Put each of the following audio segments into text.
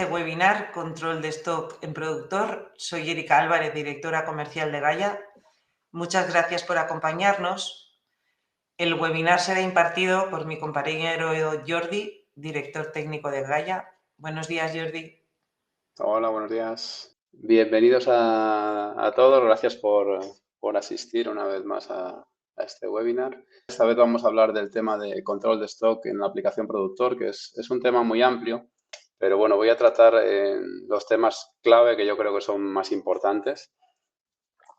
webinar Control de Stock en Productor. Soy Erika Álvarez, directora comercial de Gaia. Muchas gracias por acompañarnos. El webinar será impartido por mi compañero Jordi, director técnico de Gaia. Buenos días, Jordi. Hola, buenos días. Bienvenidos a todos. Gracias por asistir una vez más a este webinar. Esta vez vamos a hablar del tema de control de stock en la aplicación Productor, que es un tema muy amplio, pero bueno, voy a tratar los temas clave que yo creo que son más importantes.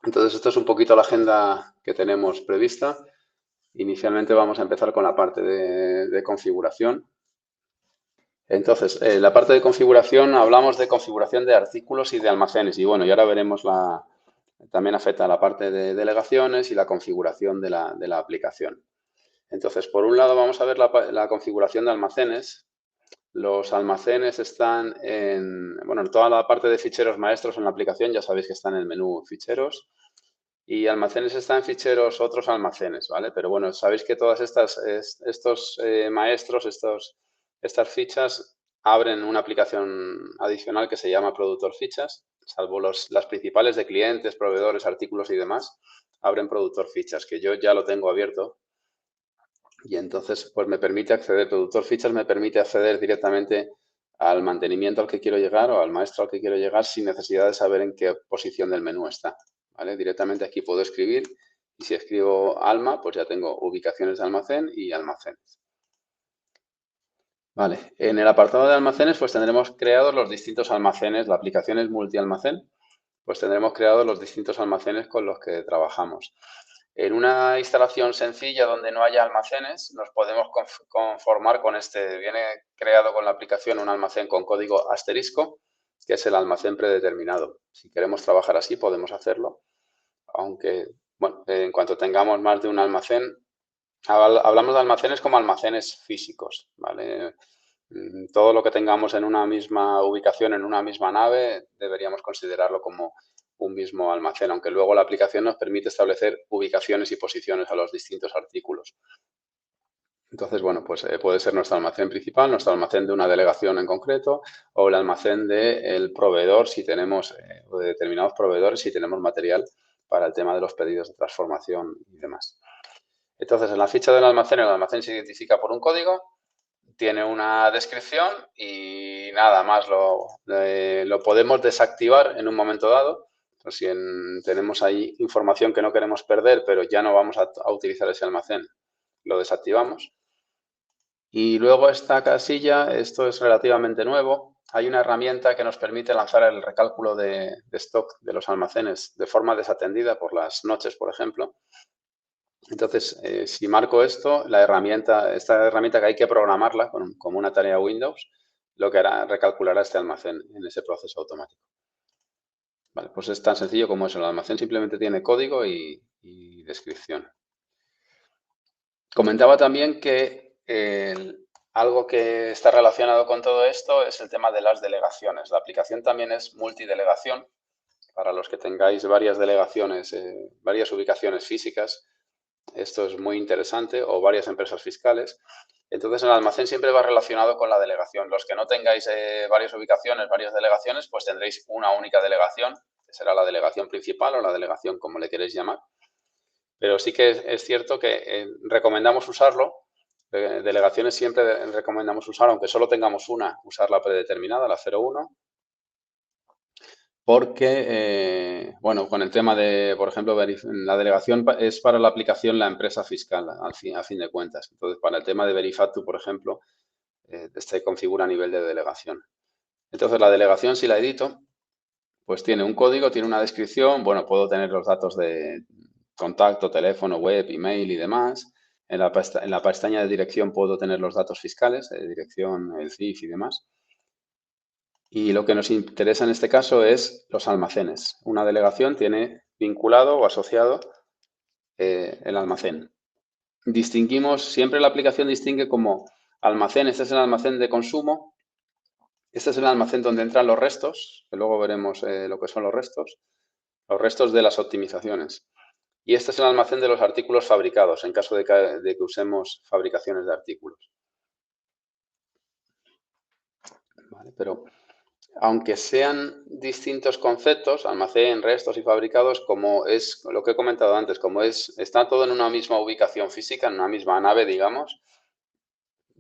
Entonces, esto es un poquito la agenda que tenemos prevista. Inicialmente vamos a empezar con la parte de configuración. Entonces, la parte de configuración, hablamos de configuración de artículos y de almacenes. Y bueno, y ahora veremos también afecta a la parte de delegaciones y la configuración de la aplicación. Entonces, por un lado vamos a ver la configuración de almacenes. Los almacenes están en toda la parte de ficheros maestros en la aplicación, ya sabéis que está en el menú ficheros. Y almacenes están en ficheros otros almacenes, ¿vale? Pero bueno, sabéis que todas estos maestros, estas fichas abren una aplicación adicional que se llama Productor Fichas, salvo las principales de clientes, proveedores, artículos y demás, abren Productor Fichas, que yo ya lo tengo abierto. Y entonces, pues me permite acceder, Productor Fichas me permite acceder directamente al mantenimiento al que quiero llegar o al maestro al que quiero llegar sin necesidad de saber en qué posición del menú está, ¿vale? Directamente aquí puedo escribir y si escribo Alma, pues ya tengo ubicaciones de almacén y almacenes. Vale, en el apartado de almacenes pues tendremos creados los distintos almacenes, la aplicación es multialmacén, pues tendremos creados los distintos almacenes con los que trabajamos. En una instalación sencilla donde no haya almacenes, nos podemos conformar con viene creado con la aplicación un almacén con código asterisco, que es el almacén predeterminado. Si queremos trabajar así, podemos hacerlo, aunque, bueno, en cuanto tengamos más de un almacén, hablamos de almacenes como almacenes físicos, ¿vale? Todo lo que tengamos en una misma ubicación, en una misma nave, deberíamos considerarlo como un mismo almacén, aunque luego la aplicación nos permite establecer ubicaciones y posiciones a los distintos artículos. Entonces, bueno, pues puede ser nuestro almacén principal, nuestro almacén de una delegación en concreto o el almacén del proveedor si tenemos, o de determinados proveedores si tenemos material para el tema de los pedidos de transformación y demás. Entonces, en la ficha del almacén, el almacén se identifica por un código, tiene una descripción y nada más lo podemos desactivar en un momento dado. Pues si tenemos ahí información que no queremos perder, pero ya no vamos a utilizar ese almacén, lo desactivamos. Y luego esta casilla, esto es relativamente nuevo. Hay una herramienta que nos permite lanzar el recálculo de stock de los almacenes de forma desatendida por las noches, por ejemplo. Entonces, si marco esto, esta herramienta que hay que programarla como una tarea Windows, lo que hará, recalculará este almacén en ese proceso automático. Vale, pues es tan sencillo como eso. El almacén simplemente tiene código y descripción. Comentaba también que algo que está relacionado con todo esto es el tema de las delegaciones. La aplicación también es multidelegación. Para los que tengáis varias delegaciones, varias ubicaciones físicas, esto es muy interesante, o varias empresas fiscales. Entonces, el almacén siempre va relacionado con la delegación. Los que no tengáis varias ubicaciones, varias delegaciones, pues tendréis una única delegación, que será la delegación principal o la delegación como le queréis llamar. Pero sí que es cierto que recomendamos usarlo. Delegaciones siempre recomendamos usar, aunque solo tengamos una, usar la predeterminada, la 01. Porque, bueno, con el tema de, por ejemplo, la delegación es para la aplicación la empresa fiscal, a fin de cuentas. Entonces, para el tema de Verifactu, por ejemplo, este configura a nivel de delegación. Entonces, la delegación, si la edito, pues tiene un código, tiene una descripción, bueno, puedo tener los datos de contacto, teléfono, web, email y demás. En la pestaña de dirección puedo tener los datos fiscales, de dirección, el CIF y demás. Y lo que nos interesa en este caso es los almacenes. Una delegación tiene vinculado o asociado el almacén. Siempre la aplicación distingue como almacén, este es el almacén de consumo, este es el almacén donde entran los restos, que luego veremos lo que son los restos de las optimizaciones. Y este es el almacén de los artículos fabricados, en caso de que usemos fabricaciones de artículos. Vale, pero aunque sean distintos conceptos, almacén, restos y fabricados, como es lo que he comentado antes, como está todo en una misma ubicación física, en una misma nave, digamos,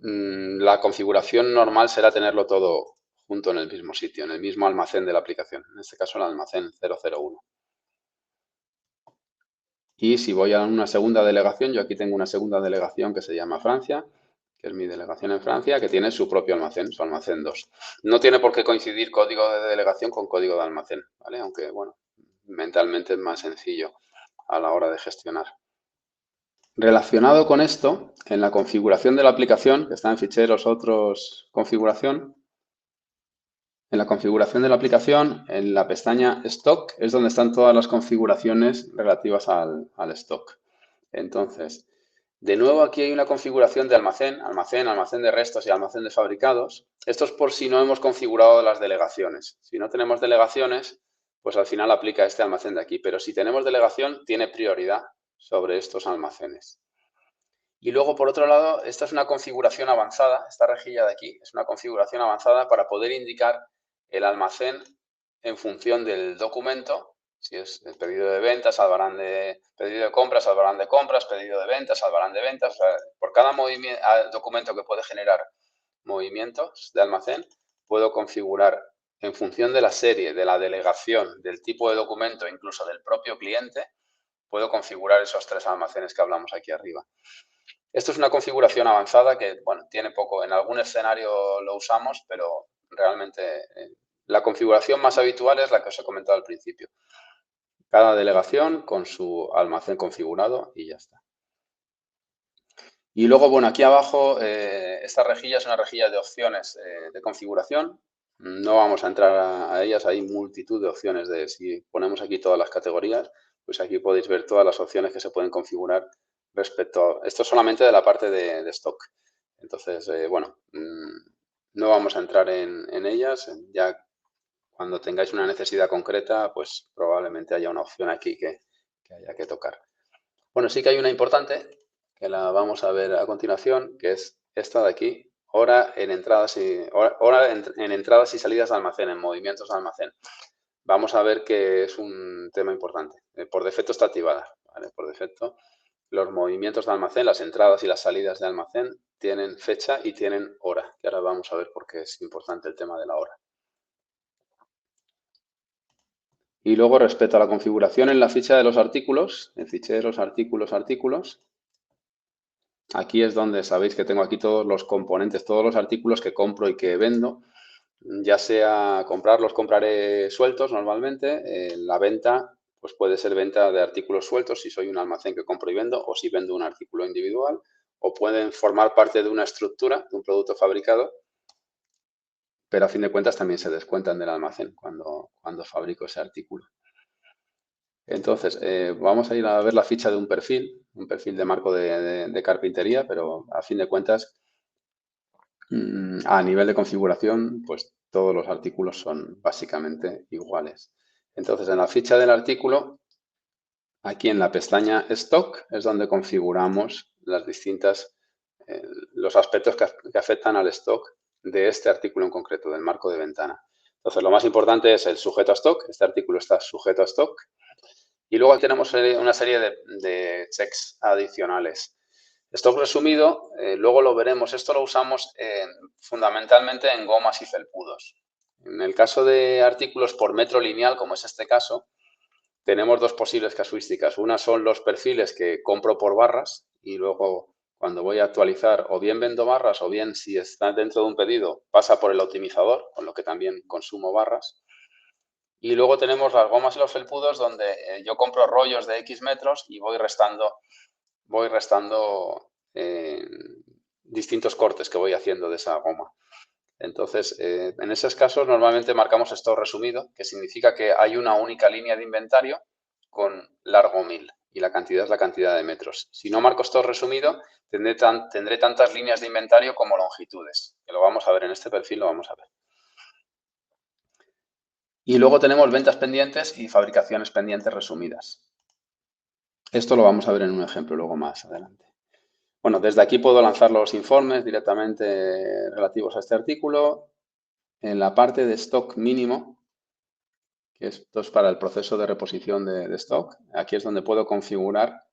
la configuración normal será tenerlo todo junto en el mismo sitio, en el mismo almacén de la aplicación, en este caso el almacén 001. Y si voy a una segunda delegación, yo aquí tengo una segunda delegación que se llama Francia, que es mi delegación en Francia, que tiene su propio almacén, su almacén 2. No tiene por qué coincidir código de delegación con código de almacén, ¿vale? Aunque, bueno, mentalmente es más sencillo a la hora de gestionar. Relacionado con esto, en la configuración de la aplicación, que está en ficheros, otros, configuración, en la configuración de la aplicación, en la pestaña Stock, es donde están todas las configuraciones relativas al stock. Entonces, de nuevo aquí hay una configuración de almacén, almacén de restos y almacén de fabricados. Esto es por si no hemos configurado las delegaciones. Si no tenemos delegaciones, pues al final aplica este almacén de aquí. Pero si tenemos delegación, tiene prioridad sobre estos almacenes. Y luego, por otro lado, esta es una configuración avanzada, esta rejilla de aquí es una configuración avanzada para poder indicar el almacén en función del documento. Si es el pedido de ventas, salvarán de pedido de compras, salvarán de compras, pedido de ventas, salvarán de ventas. O sea, por cada documento que puede generar movimientos de almacén, puedo configurar en función de la serie, de la delegación, del tipo de documento, incluso del propio cliente, puedo configurar esos 3 almacenes que hablamos aquí arriba. Esto es una configuración avanzada que, bueno, tiene poco. En algún escenario lo usamos, pero realmente la configuración más habitual es la que os he comentado al principio. Cada delegación con su almacén configurado y ya está. Y luego, bueno, aquí abajo, esta rejilla es una rejilla de opciones de configuración. No vamos a entrar a ellas, hay multitud de opciones. Si ponemos aquí todas las categorías, pues aquí podéis ver todas las opciones que se pueden configurar respecto a... Esto solamente de la parte de stock. Entonces, bueno, no vamos a entrar en ellas. Ya cuando tengáis una necesidad concreta, pues probablemente haya una opción aquí que haya que tocar. Bueno, sí que hay una importante, que la vamos a ver a continuación, que es esta de aquí, hora en entradas y salidas de almacén, en movimientos de almacén. Vamos a ver que es un tema importante. Por defecto está activada, ¿vale? Por defecto, los movimientos de almacén, las entradas y las salidas de almacén tienen fecha y tienen hora, que ahora vamos a ver por qué es importante el tema de la hora. Y luego, respecto a la configuración en la ficha de los artículos, en ficheros, artículos, aquí es donde sabéis que tengo aquí todos los componentes, todos los artículos que compro y que vendo. Ya sea comprarlos, compraré sueltos normalmente. La venta, pues puede ser venta de artículos sueltos si soy un almacén que compro y vendo, o si vendo un artículo individual, o pueden formar parte de una estructura, de un producto fabricado, pero a fin de cuentas también se descuentan del almacén cuando fabrico ese artículo. Entonces, vamos a ir a ver la ficha de un perfil de marco de carpintería, pero a fin de cuentas, a nivel de configuración, pues todos los artículos son básicamente iguales. Entonces, en la ficha del artículo, aquí en la pestaña Stock, es donde configuramos las distintas, los aspectos que afectan al stock de este artículo en concreto, del marco de ventana. Entonces, lo más importante es el sujeto a stock. Este artículo está sujeto a stock. Y luego tenemos una serie de checks adicionales. Stock resumido, luego lo veremos. Esto lo usamos fundamentalmente en gomas y felpudos. En el caso de artículos por metro lineal, como es este caso, tenemos 2 posibles casuísticas. Una son los perfiles que compro por barras y luego cuando voy a actualizar o bien vendo barras o bien si está dentro de un pedido pasa por el optimizador, con lo que también consumo barras. Y luego tenemos las gomas y los felpudos donde yo compro rollos de X metros y voy restando distintos cortes que voy haciendo de esa goma. Entonces, en esos casos normalmente marcamos stock resumido, que significa que hay una única línea de inventario con largo 1000 y la cantidad es la cantidad de metros. Si no marco stock resumido, tendré tantas líneas de inventario como longitudes, que lo vamos a ver en este perfil, lo vamos a ver. Y luego tenemos ventas pendientes y fabricaciones pendientes resumidas. Esto lo vamos a ver en un ejemplo luego más adelante. Bueno, desde aquí puedo lanzar los informes directamente relativos a este artículo. en la parte de stock mínimo, que esto es para el proceso de reposición de stock, aquí es donde puedo configurar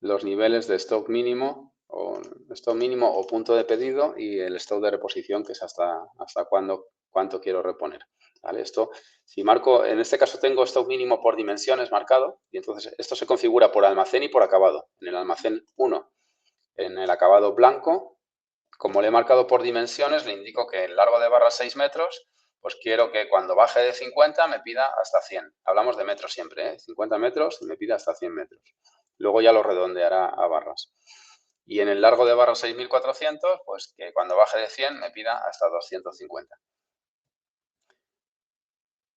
los niveles de stock mínimo o punto de pedido y el stock de reposición, que es hasta cuánto quiero reponer. ¿Vale? Esto, si marco, en este caso tengo stock mínimo por dimensiones marcado, y entonces esto se configura por almacén y por acabado. En el almacén 1, en el acabado blanco, como le he marcado por dimensiones, le indico que el largo de barra 6 metros, pues quiero que cuando baje de 50 me pida hasta 100. Hablamos de metros siempre, ¿eh? 50 metros y me pida hasta 100 metros. Luego ya lo redondeará a barras. Y en el largo de barra 6400, pues que cuando baje de 100 me pida hasta 250.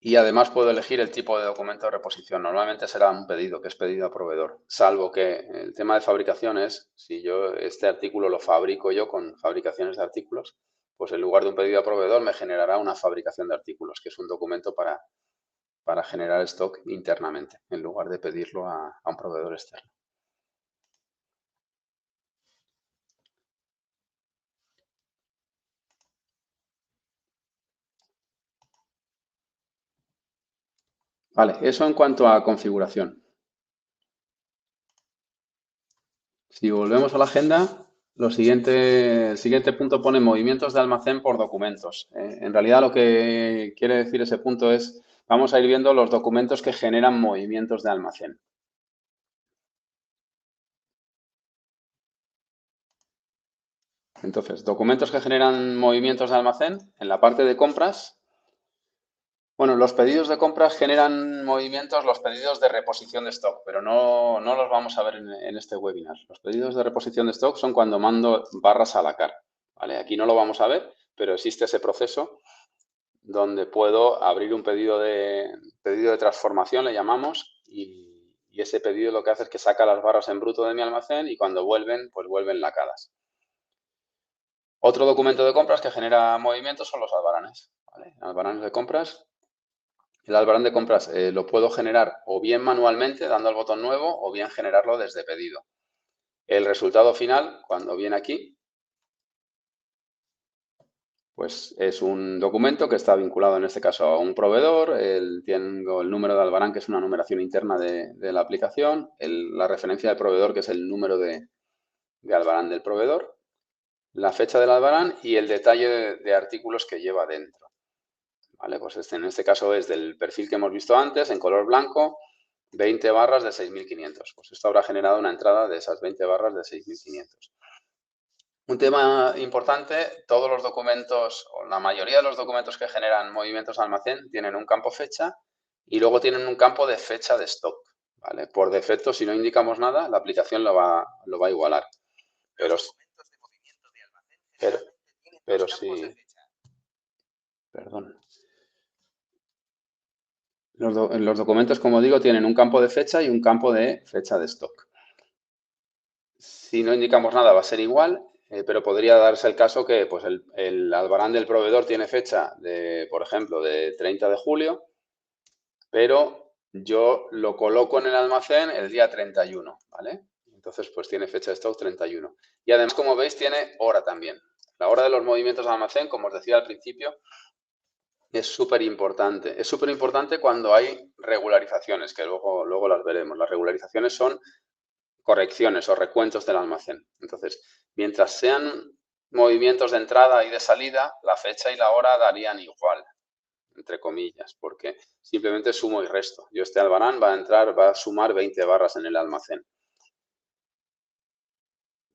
Y además puedo elegir el tipo de documento de reposición. Normalmente será un pedido, que es pedido a proveedor. Salvo que el tema de fabricación es, si yo este artículo lo fabrico yo con fabricaciones de artículos, pues en lugar de un pedido a proveedor me generará una fabricación de artículos, que es un documento para generar stock internamente, en lugar de pedirlo a un proveedor externo. Vale, eso en cuanto a configuración. Si volvemos a la agenda, el siguiente punto pone movimientos de almacén por documentos. En realidad lo que quiere decir ese punto es, vamos a ir viendo los documentos que generan movimientos de almacén. Entonces, documentos que generan movimientos de almacén, en la parte de compras. Bueno, los pedidos de compras generan movimientos, los pedidos de reposición de stock, pero no los vamos a ver en este webinar. Los pedidos de reposición de stock son cuando mando barras a la CAR. ¿Vale? Aquí no lo vamos a ver, pero existe ese proceso donde puedo abrir un pedido de transformación, le llamamos, y ese pedido lo que hace es que saca las barras en bruto de mi almacén y cuando vuelven, pues vuelven lacadas. Otro documento de compras que genera movimientos son los albaranes. ¿Vale? Albaranes de compras. El albarán de compras lo puedo generar o bien manualmente dando al botón nuevo o bien generarlo desde pedido. El resultado final, cuando viene aquí, pues es un documento que está vinculado en este caso a un proveedor, tengo el número de albarán, que es una numeración interna de la aplicación, la referencia del proveedor, que es el número de albarán del proveedor, la fecha del albarán y el detalle de artículos que lleva dentro. ¿Vale? Pues en este caso es del perfil que hemos visto antes, en color blanco, 20 barras de 6.500. Pues esto habrá generado una entrada de esas 20 barras de 6.500. Un tema importante, todos los documentos, o la mayoría de los documentos que generan movimientos de almacén tienen un campo fecha y luego tienen un campo de fecha de stock. ¿Vale? Por defecto, si no indicamos nada, la aplicación lo va a igualar. Pero sí. Perdón. Los documentos, como digo, tienen un campo de fecha y un campo de fecha de stock. Si no indicamos nada va a ser igual, pero podría darse el caso que pues, el albarán del proveedor tiene fecha, por ejemplo, de 30 de julio, pero yo lo coloco en el almacén el día 31, ¿vale? Entonces, pues tiene fecha de stock 31. Y además, como veis, tiene hora también. La hora de los movimientos de almacén, como os decía al principio, es súper importante. Es súper importante cuando hay regularizaciones, que luego las veremos. Las regularizaciones son correcciones o recuentos del almacén. Entonces, mientras sean movimientos de entrada y de salida, la fecha y la hora darían igual, entre comillas, porque simplemente sumo y resto. Yo este albarán va a sumar 20 barras en el almacén.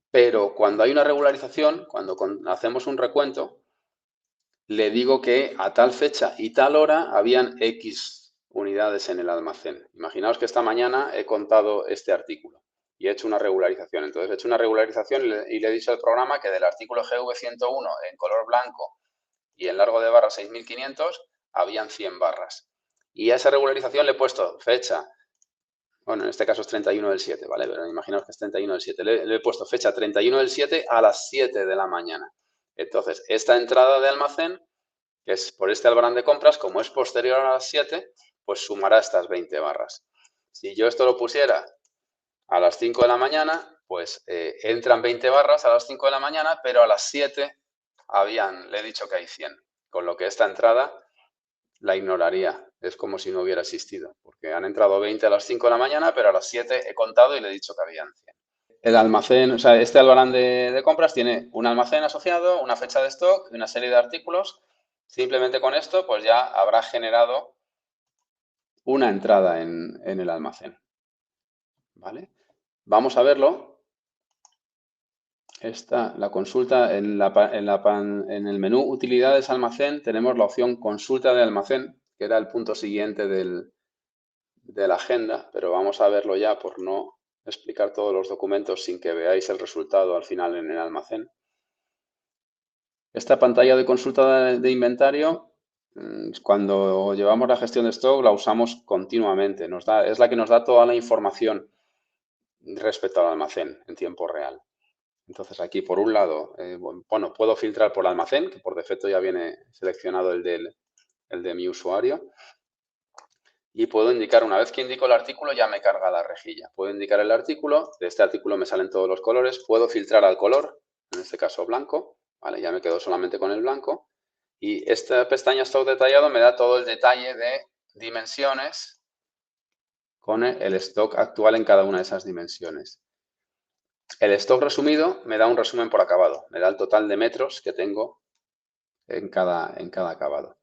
Pero cuando hay una regularización, cuando hacemos un recuento, le digo que a tal fecha y tal hora habían X unidades en el almacén. Imaginaos que esta mañana he contado este artículo y he hecho una regularización. Entonces he hecho una regularización y le he dicho al programa que del artículo GV101 en color blanco y en largo de barra 6500 habían 100 barras. Y a esa regularización le he puesto fecha, bueno, en este caso es 31 del 7, ¿vale? Pero imaginaos que es 31 del 7. Le he puesto fecha 31 del 7 a las 7 de la mañana. Entonces, esta entrada de almacén, que es por este albarán de compras, como es posterior a las 7, pues sumará estas 20 barras. Si yo esto lo pusiera a las 5 de la mañana, pues entran 20 barras a las 5 de la mañana, pero a las 7 le he dicho que hay 100. con lo que esta entrada la ignoraría. Es como si no hubiera existido, porque han entrado 20 a las 5 de la mañana, pero a las 7 he contado y le he dicho que habían 100. El almacén, o sea, este albarán de compras tiene un almacén asociado, una fecha de stock y una serie de artículos. Simplemente con esto, pues ya habrá generado una entrada en el almacén. ¿Vale? Vamos a verlo. La consulta en el menú Utilidades Almacén tenemos la opción Consulta de almacén, que era el punto siguiente de la agenda, pero vamos a verlo ya por no explicar todos los documentos sin que veáis el resultado al final en el almacén. Esta pantalla de consulta de inventario, cuando llevamos la gestión de stock, la usamos continuamente. Es la que nos da toda la información respecto al almacén en tiempo real. Entonces aquí, por un lado, bueno, puedo filtrar por almacén, que por defecto ya viene seleccionado el de mi usuario. Y puedo indicar, una vez que indico el artículo, ya me carga la rejilla. Puedo indicar el artículo, de este artículo me salen todos los colores. Puedo filtrar al color, en este caso blanco. Vale, ya me quedo solamente con el blanco. Y esta pestaña Stock detallado me da todo el detalle de dimensiones con el stock actual en cada una de esas dimensiones. El stock resumido me da un resumen por acabado, me da el total de metros que tengo en cada acabado.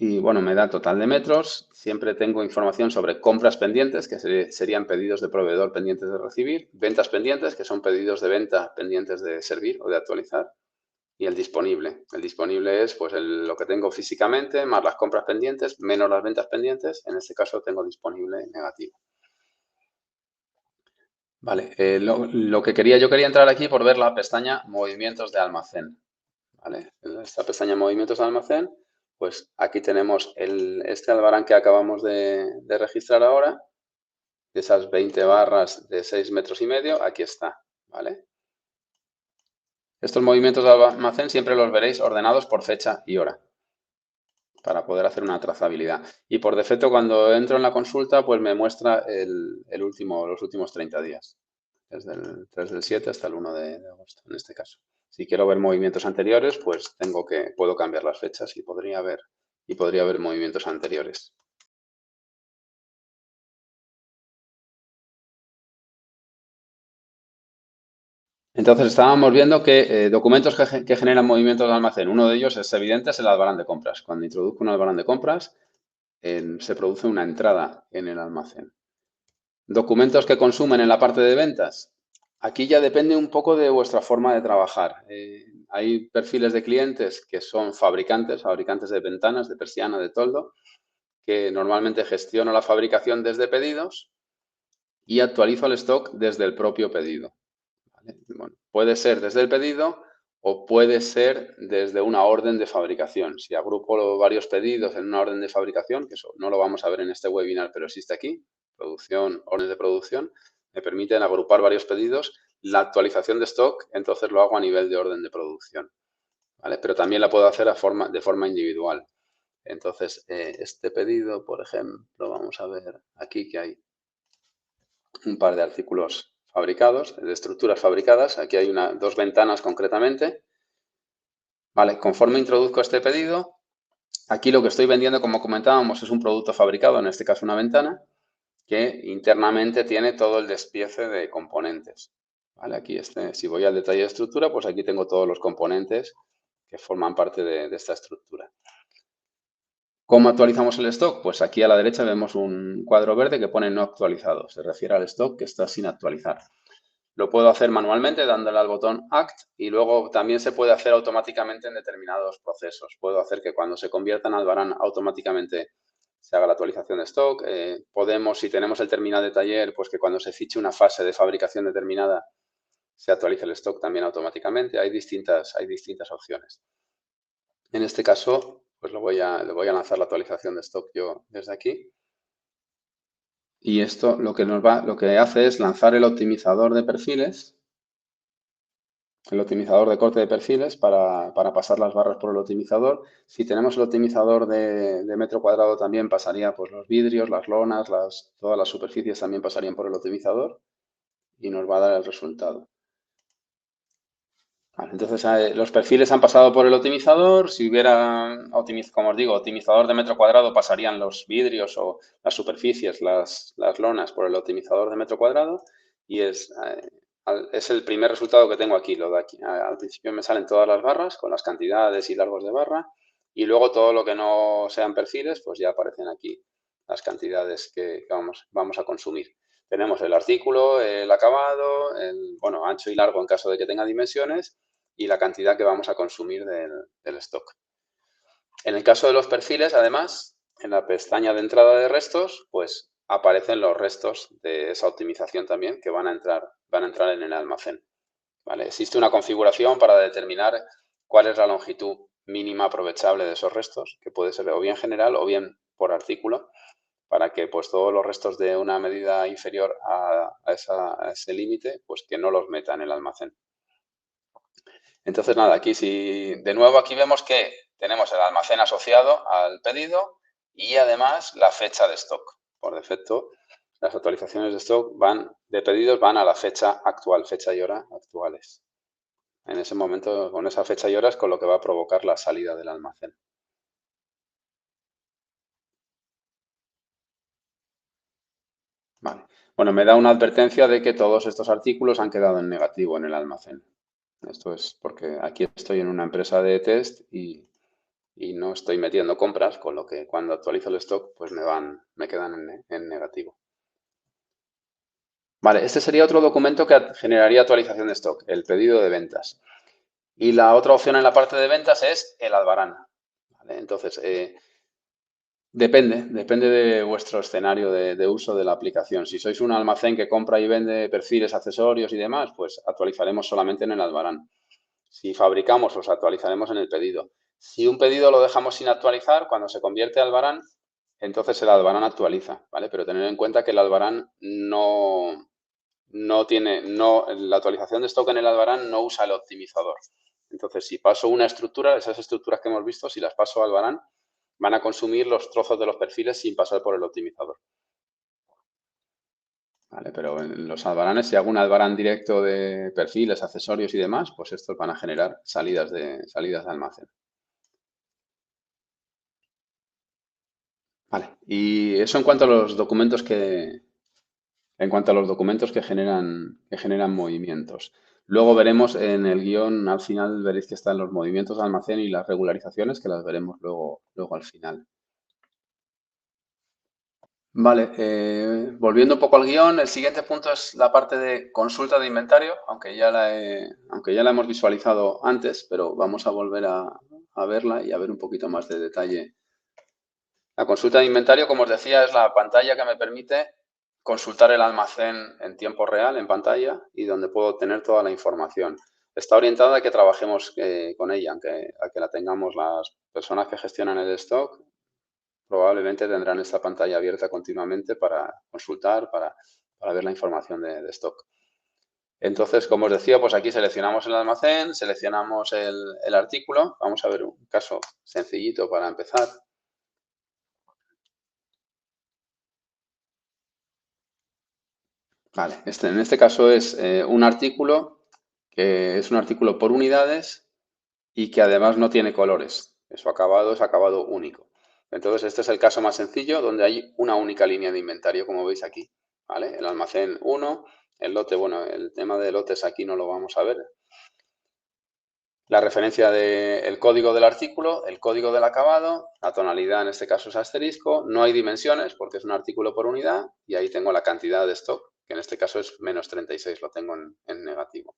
Y bueno, me da total de metros, siempre tengo información sobre compras pendientes, que serían pedidos de proveedor pendientes de recibir, ventas pendientes, que son pedidos de venta pendientes de servir o de actualizar, y el disponible. El disponible es pues lo que tengo físicamente, más las compras pendientes, menos las ventas pendientes, en este caso tengo disponible negativo. Vale, yo quería entrar aquí por ver la pestaña Movimientos de almacén. ¿Vale? En esta pestaña Movimientos de almacén, pues aquí tenemos este albarán que acabamos de registrar ahora, de esas 20 barras de 6,5 metros, aquí está. ¿Vale? Estos movimientos de almacén siempre los veréis ordenados por fecha y hora, para poder hacer una trazabilidad. Y por defecto, cuando entro en la consulta, pues me muestra los últimos 30 días. Desde el 3 del 7 hasta el 1 de agosto, en este caso. Si quiero ver movimientos anteriores, pues puedo cambiar las fechas y podría ver movimientos anteriores. Entonces, estábamos viendo que documentos que generan movimientos de almacén, uno de ellos es evidente, es el albarán de compras. Cuando introduzco un albarán de compras, se produce una entrada en el almacén. Documentos que consumen en la parte de ventas. Aquí ya depende un poco de vuestra forma de trabajar. Hay perfiles de clientes que son fabricantes de ventanas, de persiana, de toldo, que normalmente gestiono la fabricación desde pedidos y actualizo el stock desde el propio pedido. ¿Vale? Bueno, puede ser desde el pedido o puede ser desde una orden de fabricación. Si agrupo varios pedidos en una orden de fabricación, que eso no lo vamos a ver en este webinar, pero existe aquí, orden de producción, me permiten agrupar varios pedidos. La actualización de stock, entonces lo hago a nivel de orden de producción. ¿Vale? Pero también la puedo hacer de forma individual. Entonces, este pedido, por ejemplo, vamos a ver aquí que hay un par de artículos fabricados, de estructuras fabricadas. Aquí hay dos ventanas concretamente. Vale, conforme introduzco este pedido, aquí lo que estoy vendiendo, como comentábamos, es un producto fabricado, en este caso una ventana, que internamente tiene todo el despiece de componentes. ¿Vale? Aquí si voy al detalle de estructura, pues aquí tengo todos los componentes que forman parte de esta estructura. ¿Cómo actualizamos el stock? Pues aquí a la derecha vemos un cuadro verde que pone no actualizado. Se refiere al stock que está sin actualizar. Lo puedo hacer manualmente dándole al botón Act y luego también se puede hacer automáticamente en determinados procesos. Puedo hacer que cuando se convierta en albarán automáticamente se haga la actualización de stock. Si tenemos el terminal de taller, pues que cuando se fiche una fase de fabricación determinada se actualice el stock también automáticamente. Hay distintas opciones. En este caso, pues le voy a lanzar la actualización de stock yo desde aquí. Y esto lo que hace es lanzar el optimizador de perfiles, el optimizador de corte de perfiles para pasar las barras por el optimizador. Si tenemos el optimizador de metro cuadrado también pasaría pues los vidrios, las lonas, todas las superficies también pasarían por el optimizador y nos va a dar el resultado. Vale, entonces, los perfiles han pasado por el optimizador. Si hubiera, como os digo, optimizador de metro cuadrado, pasarían los vidrios o las superficies, las lonas por el optimizador de metro cuadrado. Y es el primer resultado que tengo aquí. Lo de aquí. Al principio me salen todas las barras con las cantidades y largos de barra. Y luego todo lo que no sean perfiles, pues ya aparecen aquí las cantidades que vamos a consumir. Tenemos el artículo, el acabado, bueno, ancho y largo en caso de que tenga dimensiones, y la cantidad que vamos a consumir del stock. En el caso de los perfiles, además, en la pestaña de entrada de restos, pues aparecen los restos de esa optimización también que van a entrar en el almacén. ¿Vale? Existe una configuración para determinar cuál es la longitud mínima aprovechable de esos restos, que puede ser o bien general o bien por artículo, para que pues todos los restos de una medida inferior a ese límite, pues que no los meta en el almacén. Entonces, nada, aquí de nuevo aquí vemos que tenemos el almacén asociado al pedido y además la fecha de stock. Por defecto, las actualizaciones de stock de pedidos van a la fecha actual, fecha y hora actuales. En ese momento, con esa fecha y hora es con lo que va a provocar la salida del almacén. Vale. Bueno, me da una advertencia de que todos estos artículos han quedado en negativo en el almacén. Esto es porque aquí estoy en una empresa de test y no estoy metiendo compras, con lo que cuando actualizo el stock, pues me quedan en negativo. Vale, este sería otro documento que generaría actualización de stock, el pedido de ventas. Y la otra opción en la parte de ventas es el albarán. ¿Vale? Entonces, depende de vuestro escenario de uso de la aplicación. Si sois un almacén que compra y vende perfiles, accesorios y demás, pues actualizaremos solamente en el albarán. Si fabricamos, pues actualizaremos en el pedido. Si un pedido lo dejamos sin actualizar, cuando se convierte a albarán, entonces el albarán actualiza, ¿vale? Pero tener en cuenta que el albarán la actualización de stock en el albarán no usa el optimizador. Entonces, si paso una estructura, esas estructuras que hemos visto, si las paso a albarán, van a consumir los trozos de los perfiles sin pasar por el optimizador. ¿Vale? Pero en los albaranes, si hago un albarán directo de perfiles, accesorios y demás, pues estos van a generar salidas de almacén. Vale, y eso en cuanto a los documentos que generan movimientos. Luego veremos en el guión, al final veréis que están los movimientos de almacén y las regularizaciones, que las veremos luego al final. Vale, volviendo un poco al guión, el siguiente punto es la parte de consulta de inventario, aunque ya la hemos visualizado antes, pero vamos a volver a verla y a ver un poquito más de detalle. La consulta de inventario, como os decía, es la pantalla que me permite consultar el almacén en tiempo real, en pantalla, y donde puedo obtener toda la información. Está orientada a que trabajemos con ella, a que la tengamos las personas que gestionan el stock. Probablemente tendrán esta pantalla abierta continuamente para consultar, para ver la información de stock. Entonces, como os decía, pues aquí seleccionamos el almacén, seleccionamos el artículo. Vamos a ver un caso sencillito para empezar. Vale, en este caso es un artículo que es un artículo por unidades y que además no tiene colores. Su acabado es acabado único. Entonces, este es el caso más sencillo donde hay una única línea de inventario, como veis aquí. ¿Vale? El almacén 1, el lote, bueno, el tema de lotes aquí no lo vamos a ver. La referencia del código del artículo, el código del acabado, la tonalidad en este caso es asterisco, no hay dimensiones porque es un artículo por unidad y ahí tengo la cantidad de stock, que en este caso es menos 36, lo tengo en negativo.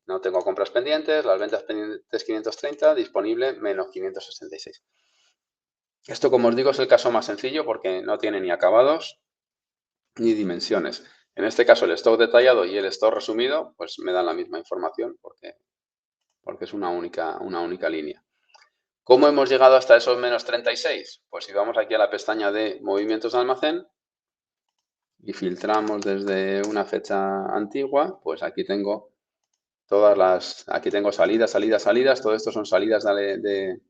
No tengo compras pendientes, las ventas pendientes 530, disponible menos 566. Esto, como os digo, es el caso más sencillo porque no tiene ni acabados ni dimensiones. En este caso, el stock detallado y el stock resumido, pues me dan la misma información porque es una única línea. ¿Cómo hemos llegado hasta esos menos 36? Pues si vamos aquí a la pestaña de movimientos de almacén y filtramos desde una fecha antigua, pues aquí tengo aquí tengo salidas, todo esto son salidas de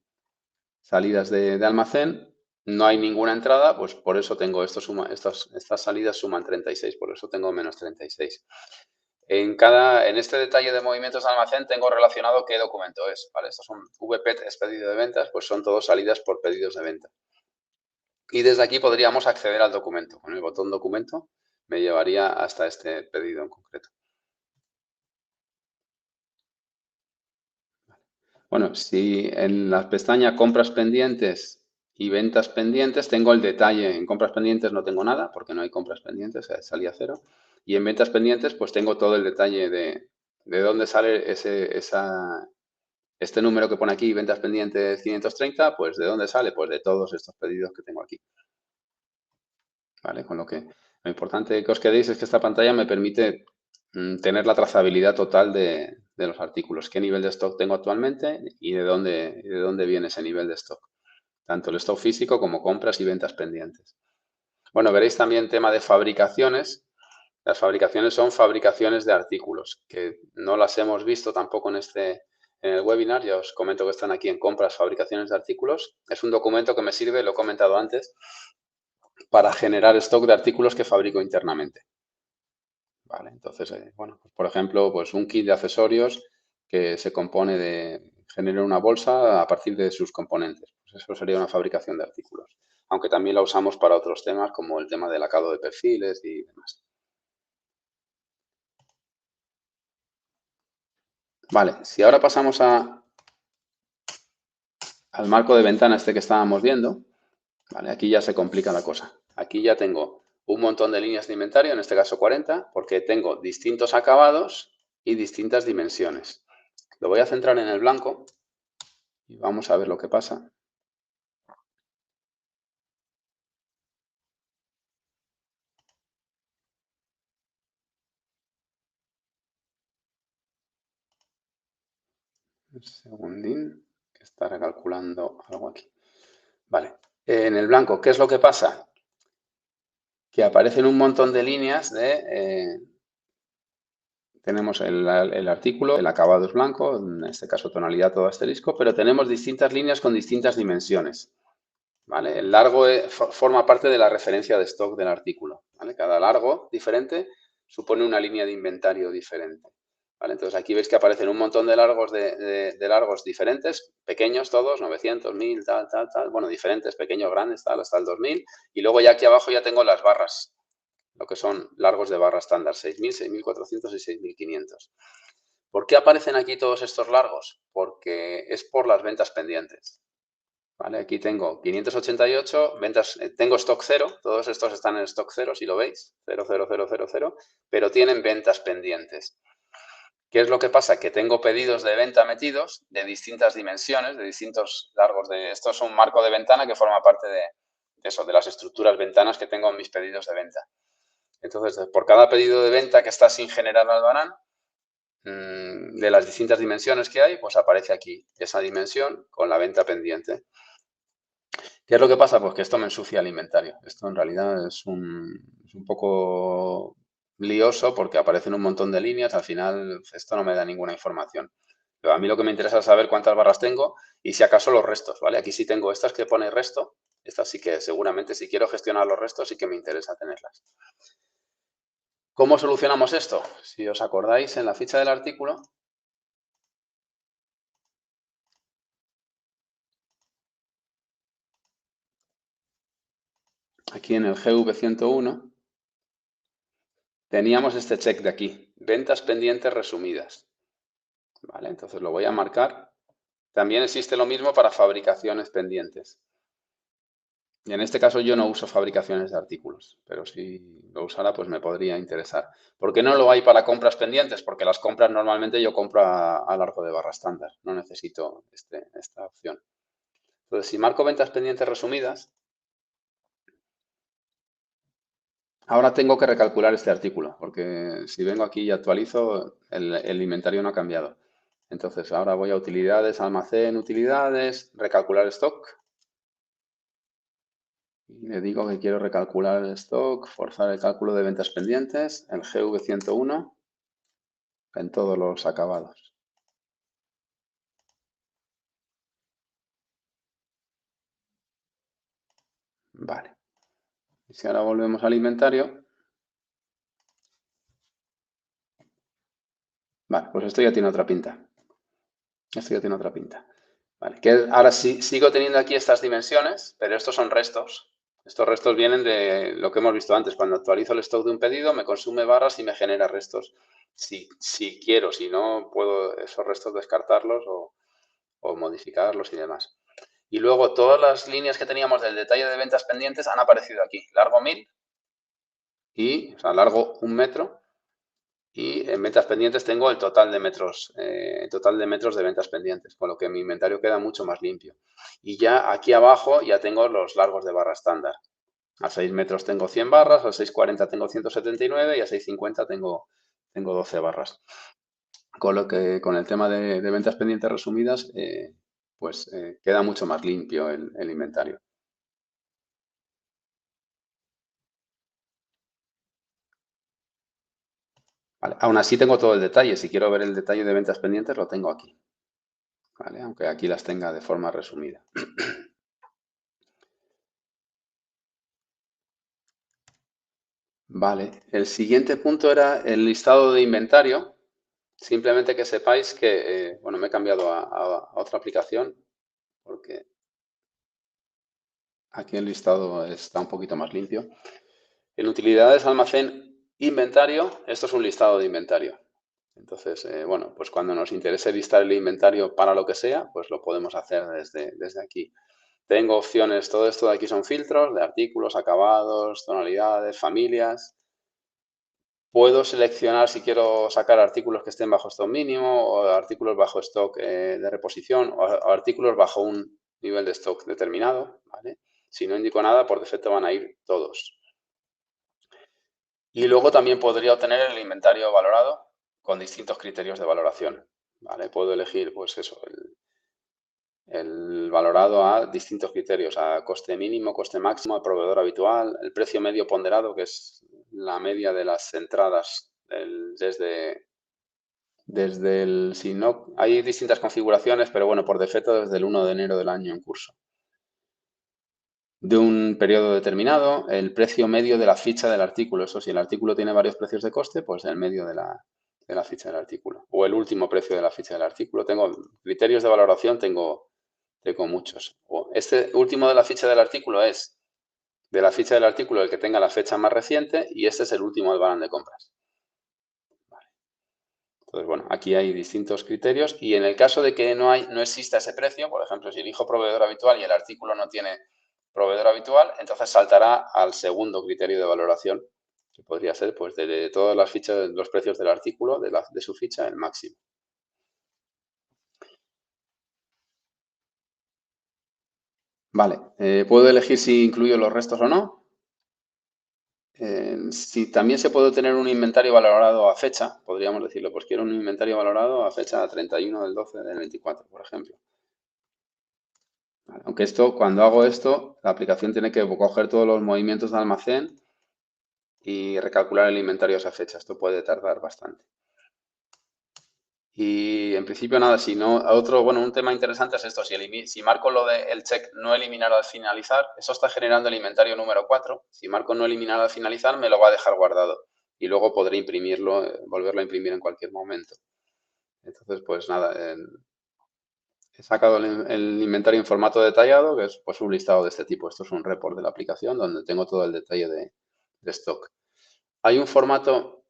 almacén. No hay ninguna entrada, pues por eso tengo estas salidas suman 36, por eso tengo menos 36. En este detalle de movimientos de almacén tengo relacionado qué documento es, ¿vale? Estos son VPET, es pedido de ventas, pues son todos salidas por pedidos de venta. Y desde aquí podríamos acceder al documento. Con el botón documento me llevaría hasta este pedido en concreto. Bueno, si en la pestaña compras pendientes y ventas pendientes tengo el detalle. En compras pendientes no tengo nada porque no hay compras pendientes, salía cero. Y en ventas pendientes pues tengo todo el detalle de dónde sale este número que pone aquí, ventas pendientes 530, pues ¿de dónde sale? Pues de todos estos pedidos que tengo aquí. ¿Vale? Con lo que lo importante que os quedéis es que esta pantalla me permite tener la trazabilidad total de los artículos, qué nivel de stock tengo actualmente y de dónde viene ese nivel de stock. Tanto el stock físico como compras y ventas pendientes. Bueno, veréis también tema de fabricaciones. Las fabricaciones son fabricaciones de artículos, que no las hemos visto tampoco en el webinar. Ya os comento que están aquí en compras, fabricaciones de artículos. Es un documento que me sirve, lo he comentado antes, para generar stock de artículos que fabrico internamente. ¿Vale? Entonces, bueno, pues por ejemplo, pues un kit de accesorios que se compone de generar una bolsa a partir de sus componentes. Pues eso sería una fabricación de artículos. Aunque también la usamos para otros temas como el tema del acabado de perfiles y demás. Vale, si ahora pasamos al marco de ventana este que estábamos viendo, ¿vale? Aquí ya se complica la cosa. Aquí ya tengo un montón de líneas de inventario, en este caso 40, porque tengo distintos acabados y distintas dimensiones. Lo voy a centrar en el blanco y vamos a ver lo que pasa. Un segundín, que está recalculando algo aquí. Vale, en el blanco, ¿qué es lo que pasa? Que aparecen un montón de líneas tenemos el artículo, el acabado es blanco, en este caso tonalidad todo asterisco, pero tenemos distintas líneas con distintas dimensiones. ¿Vale? El largo forma parte de la referencia de stock del artículo. ¿Vale? Cada largo diferente supone una línea de inventario diferente. ¿Vale? Entonces aquí veis que aparecen un montón de largos, de largos diferentes, pequeños todos, 900, 1000, tal, bueno, diferentes, pequeños, grandes, tal, hasta el 2000. Y luego ya aquí abajo ya tengo las barras, lo que son largos de barra estándar, 6000, 6400 y 6500. ¿Por qué aparecen aquí todos estos largos? Porque es por las ventas pendientes. ¿Vale? Aquí tengo 588, ventas, tengo stock cero, todos estos están en stock cero, si lo veis, 00000, pero tienen ventas pendientes. ¿Qué es lo que pasa? Que tengo pedidos de venta metidos de distintas dimensiones, de distintos largos. Esto es un marco de ventana que forma parte de las estructuras ventanas que tengo en mis pedidos de venta. Entonces, por cada pedido de venta que está sin generar albarán, de las distintas dimensiones que hay, pues aparece aquí esa dimensión con la venta pendiente. ¿Qué es lo que pasa? Pues que esto me ensucia el inventario. Esto en realidad es un poco lioso porque aparecen un montón de líneas. Al final esto no me da ninguna información. Pero a mí lo que me interesa es saber cuántas barras tengo y si acaso los restos, ¿vale? Aquí sí tengo estas que pone resto. Estas sí que seguramente si quiero gestionar los restos sí que me interesa tenerlas. ¿Cómo solucionamos esto? Si os acordáis, en la ficha del artículo aquí en el GV101 teníamos este check de aquí, ventas pendientes resumidas. ¿Vale? Entonces lo voy a marcar. También existe lo mismo para fabricaciones pendientes. Y en este caso yo no uso fabricaciones de artículos, pero si lo usara pues me podría interesar. ¿Por qué no lo hay para compras pendientes? Porque las compras normalmente yo compro a largo de barra estándar, no necesito esta opción. Entonces si marco ventas pendientes resumidas, ahora tengo que recalcular este artículo, porque si vengo aquí y actualizo, el inventario no ha cambiado. Entonces ahora voy a utilidades, almacén, utilidades, recalcular stock. Y le digo que quiero recalcular el stock, forzar el cálculo de ventas pendientes, el GV101, en todos los acabados. Vale. Y si ahora volvemos al inventario, Vale, pues esto ya tiene otra pinta. Esto ya tiene otra pinta. Vale, que ahora sí, sigo teniendo aquí estas dimensiones, pero estos son restos. Estos restos vienen de lo que hemos visto antes. Cuando actualizo el stock de un pedido, me consume barras y me genera restos. Si quiero, si no, puedo esos restos descartarlos o modificarlos y demás. Y luego todas las líneas que teníamos del detalle de ventas pendientes han aparecido aquí. Largo 1000 y, o sea, largo 1 metro. Y en ventas pendientes tengo el total de metros, de ventas pendientes, con lo que mi inventario queda mucho más limpio. Y ya aquí abajo ya tengo los largos de barra estándar. A 6 metros tengo 100 barras, a 6,40 tengo 179 y a 6,50 tengo 12 barras. Con lo que con el tema de ventas pendientes resumidas, queda mucho más limpio el inventario. Vale, aún así tengo todo el detalle. Si quiero ver el detalle de ventas pendientes, lo tengo aquí. ¿Vale? Aunque aquí las tenga de forma resumida. Vale, el siguiente punto era el listado de inventario. Simplemente que sepáis que, bueno, me he cambiado a otra aplicación porque aquí el listado está un poquito más limpio. En utilidades, almacén, inventario, esto es un listado de inventario. Entonces, bueno, pues cuando nos interese listar el inventario para lo que sea, pues lo podemos hacer desde aquí. Tengo opciones, todo esto de aquí son filtros de artículos, acabados, tonalidades, familias. Puedo seleccionar si quiero sacar artículos que estén bajo stock mínimo o artículos bajo stock de reposición o artículos bajo un nivel de stock determinado. ¿Vale? Si no indico nada, por defecto van a ir todos. Y luego también podría obtener el inventario valorado con distintos criterios de valoración. ¿Vale? Puedo elegir, pues eso, el valorado a distintos criterios, a coste mínimo, coste máximo, a proveedor habitual, el precio medio ponderado, que es la media de las entradas desde el, si no, hay distintas configuraciones, pero bueno, por defecto desde el 1 de enero del año en curso. De un periodo determinado, el precio medio de la ficha del artículo. Eso, si el artículo tiene varios precios de coste, pues el medio de la ficha del artículo. O el último precio de la ficha del artículo. Tengo criterios de valoración, tengo muchos. Este último de la ficha del artículo es de la ficha del artículo el que tenga la fecha más reciente y este es el último del balance de compras. Vale. Entonces, bueno, aquí hay distintos criterios y en el caso de que no exista ese precio, por ejemplo, si elijo proveedor habitual y el artículo no tiene proveedor habitual, entonces saltará al segundo criterio de valoración, que podría ser pues de todas las fichas, los precios del artículo, de su ficha, el máximo. Vale, puedo elegir si incluyo los restos o no. Si también se puede tener un inventario valorado a fecha, podríamos decirlo, pues quiero un inventario valorado a fecha 31 del 12 del 24, por ejemplo. Vale, aunque esto, cuando hago esto, la aplicación tiene que coger todos los movimientos de almacén y recalcular el inventario a esa fecha. Esto puede tardar bastante. Y en principio nada, si no, un tema interesante es esto, si marco lo de el check no eliminar al finalizar, eso está generando el inventario número 4, si marco no eliminar al finalizar me lo va a dejar guardado y luego podré imprimirlo, volverlo a imprimir en cualquier momento. Entonces, pues nada, he sacado el inventario en formato detallado, que es pues un listado de este tipo. Esto es un report de la aplicación donde tengo todo el detalle de stock. Hay un formato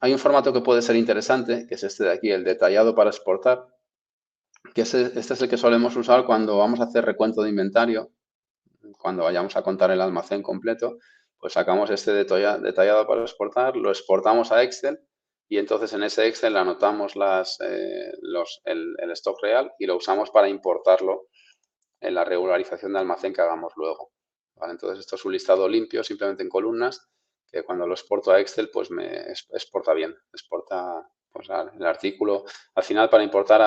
que puede ser interesante, que es este de aquí, el detallado para exportar, que este es el que solemos usar cuando vamos a hacer recuento de inventario, cuando vayamos a contar el almacén completo, pues sacamos este detallado para exportar, lo exportamos a Excel y entonces en ese Excel anotamos el stock real y lo usamos para importarlo en la regularización de almacén que hagamos luego. ¿Vale? Entonces esto es un listado limpio, simplemente en columnas, que cuando lo exporto a Excel, pues me exporta bien, exporta pues, el artículo. Al final, para importar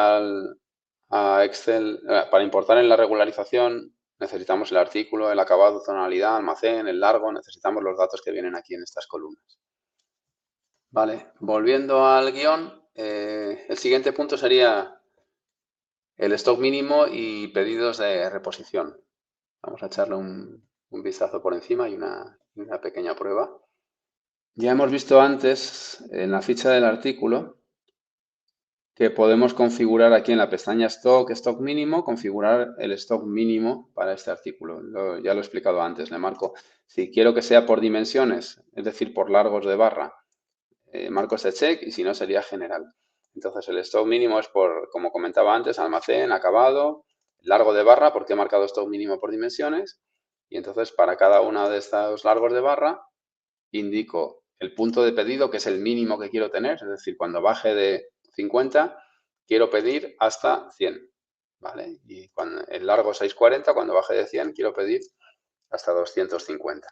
a Excel, para importar en la regularización, necesitamos el artículo, el acabado, tonalidad, almacén, el largo, necesitamos los datos que vienen aquí en estas columnas. Vale, volviendo al guión, el siguiente punto sería el stock mínimo y pedidos de reposición. Vamos a echarle un vistazo por encima y una pequeña prueba. Ya hemos visto antes en la ficha del artículo que podemos configurar aquí en la pestaña Stock mínimo, configurar el stock mínimo para este artículo. Ya lo he explicado antes, le marco, si quiero que sea por dimensiones, es decir, por largos de barra, marco este check y si no sería general. Entonces el stock mínimo es por, como comentaba antes, almacén, acabado, largo de barra, porque he marcado stock mínimo por dimensiones. Y entonces para cada uno de estos largos de barra indico el punto de pedido, que es el mínimo que quiero tener, es decir, cuando baje de 50, quiero pedir hasta 100, ¿vale? Y cuando el largo 640, cuando baje de 100, quiero pedir hasta 250.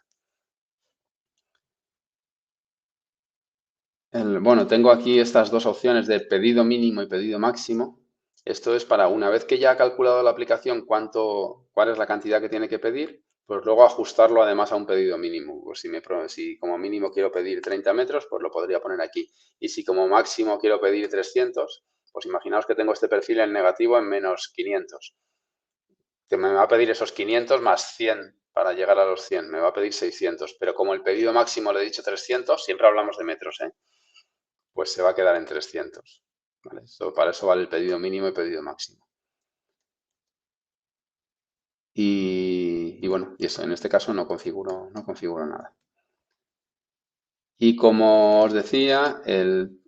Bueno, tengo aquí estas dos opciones de pedido mínimo y pedido máximo. Esto es para una vez que ya ha calculado la aplicación cuál es la cantidad que tiene que pedir, pues luego ajustarlo además a un pedido mínimo. Pues si como mínimo quiero pedir 30 metros, pues lo podría poner aquí. Y si como máximo quiero pedir 300, pues imaginaos que tengo este perfil en negativo en menos 500. Que me va a pedir esos 500 más 100 para llegar a los 100. Me va a pedir 600. Pero como el pedido máximo le he dicho 300, siempre hablamos de metros, ¿eh? Pues se va a quedar en 300. ¿Vale? Para eso vale el pedido mínimo y pedido máximo. Y bueno, y eso, en este caso no configuro nada. Y como os decía,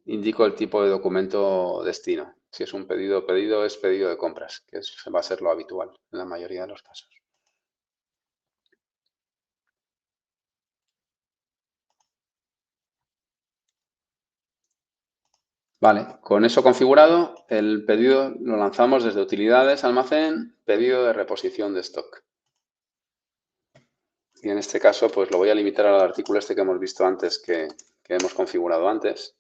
indico el tipo de documento destino. Si es un pedido, es pedido de compras, que va a ser lo habitual en la mayoría de los casos. Vale, con eso configurado, el pedido lo lanzamos desde utilidades, almacén, pedido de reposición de stock. Y en este caso, pues lo voy a limitar al artículo este que hemos visto antes, que hemos configurado antes.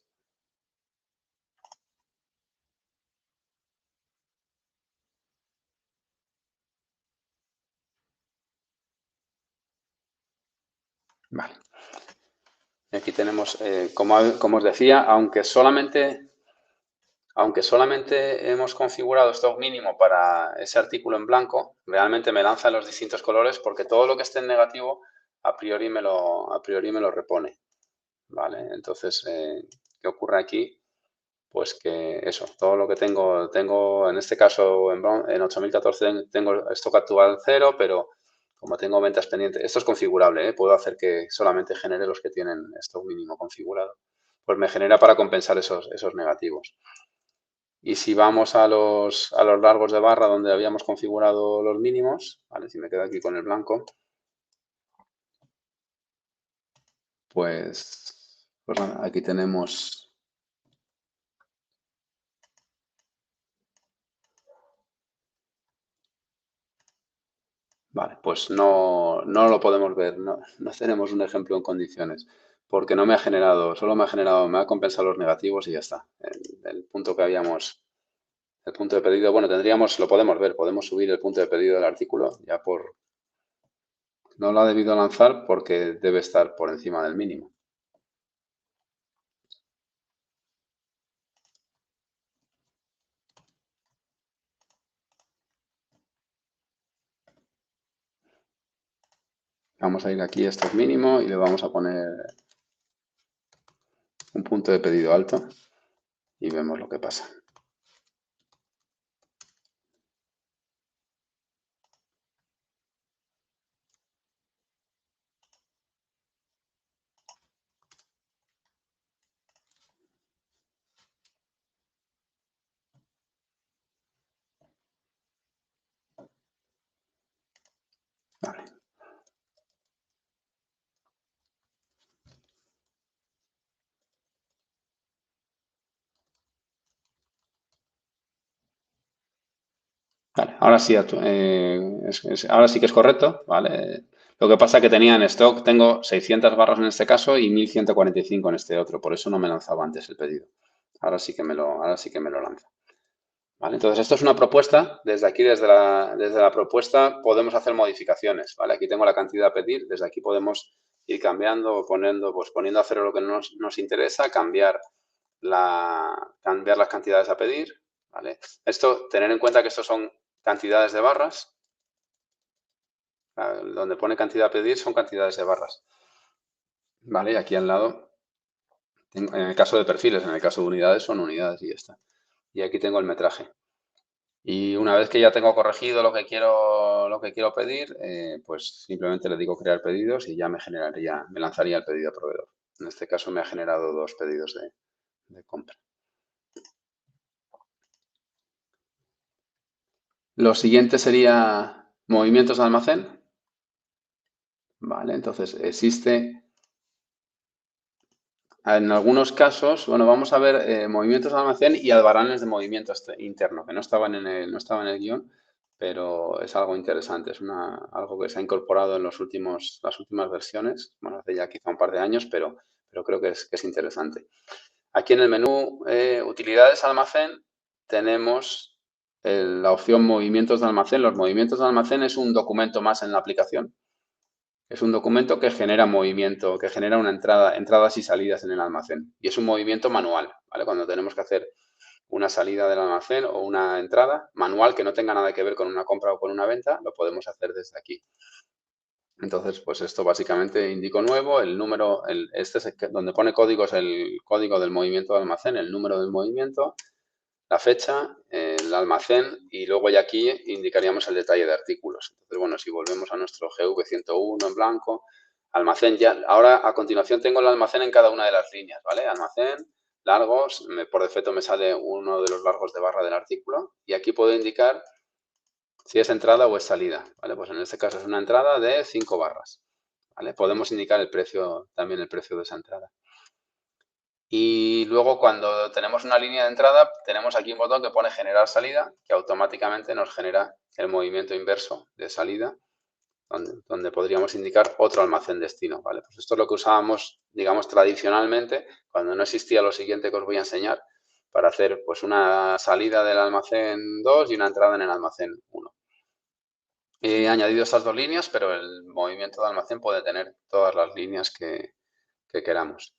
Vale. Y aquí tenemos, como os decía, aunque solamente hemos configurado stock mínimo para ese artículo en blanco, realmente me lanza los distintos colores porque todo lo que esté en negativo a priori me lo repone. ¿Vale? Entonces, ¿qué ocurre aquí? Pues que eso, todo lo que tengo en este caso en 8014 tengo stock actual 0, pero como tengo ventas pendientes, esto es configurable, ¿eh? Puedo hacer que solamente genere los que tienen stock mínimo configurado. Pues me genera para compensar esos negativos. Y si vamos a los largos de barra donde habíamos configurado los mínimos, ¿vale? Si me quedo aquí con el blanco, pues nada, aquí tenemos. Vale, pues no lo podemos ver, no tenemos un ejemplo en condiciones, porque no me ha generado, me ha compensado los negativos y ya está. El punto que habíamos, el punto de pedido, bueno, lo podemos ver, podemos subir el punto de pedido del artículo, no lo ha debido lanzar porque debe estar por encima del mínimo. Vamos a ir aquí a stock mínimo y le vamos a poner un punto de pedido alto y vemos lo que pasa. Vale. Vale, ahora sí, ahora sí que es correcto, ¿vale? Lo que pasa es que tenía en stock, tengo 600 barras en este caso y 1145 en este otro, por eso no me lanzaba antes el pedido. Ahora sí que me lo lanza. ¿Vale? Entonces, esto es una propuesta. Desde aquí, desde la propuesta, podemos hacer modificaciones. ¿Vale? Aquí tengo la cantidad a pedir. Desde aquí podemos ir cambiando, poniendo a cero lo que nos interesa, cambiar las cantidades a pedir. ¿Vale? Tener en cuenta que estos son cantidades de barras. Donde pone cantidad a pedir son cantidades de barras. ¿Vale? Y aquí al lado, en el caso de perfiles, en el caso de unidades, son unidades y ya está. y aquí tengo el metraje. Y una vez que ya tengo corregido lo que quiero pedir, pues simplemente le digo crear pedidos y ya me lanzaría el pedido a proveedor. En este caso me ha generado 2 pedidos de compra. Lo siguiente sería movimientos de almacén. Vale, entonces existe en algunos casos, bueno, vamos a ver movimientos de almacén y albaranes de movimiento interno, que no estaban en el guión, pero es algo interesante, es algo que se ha incorporado en las últimas versiones, bueno, hace ya quizá un par de años, pero creo que es interesante. Aquí en el menú utilidades almacén tenemos la opción movimientos de almacén. Los movimientos de almacén es un documento más en la aplicación. Es un documento que genera movimiento, que genera una entradas y salidas en el almacén. Y es un movimiento manual, ¿vale? Cuando tenemos que hacer una salida del almacén o una entrada manual que no tenga nada que ver con una compra o con una venta, lo podemos hacer desde aquí. Entonces, pues esto básicamente indico nuevo, el número, este es donde pone códigos, el código del movimiento de almacén, el número del movimiento, la fecha, el almacén y luego ya aquí indicaríamos el detalle de artículos. Entonces, bueno, si volvemos a nuestro GV101 en blanco, almacén ya, ahora a continuación tengo el almacén en cada una de las líneas, ¿vale? Almacén, largos, por defecto me sale uno de los largos de barra del artículo y aquí puedo indicar si es entrada o es salida, ¿vale? Pues en este caso es una entrada de 5 barras, ¿vale? Podemos indicar el precio, también el precio de esa entrada. Y luego cuando tenemos una línea de entrada, tenemos aquí un botón que pone generar salida, que automáticamente nos genera el movimiento inverso de salida, donde podríamos indicar otro almacén destino, ¿vale? Pues esto es lo que usábamos, digamos, tradicionalmente, cuando no existía lo siguiente que os voy a enseñar, para hacer pues una salida del almacén 2 y una entrada en el almacén 1. He añadido estas 2 líneas, pero el movimiento de almacén puede tener todas las líneas que queramos.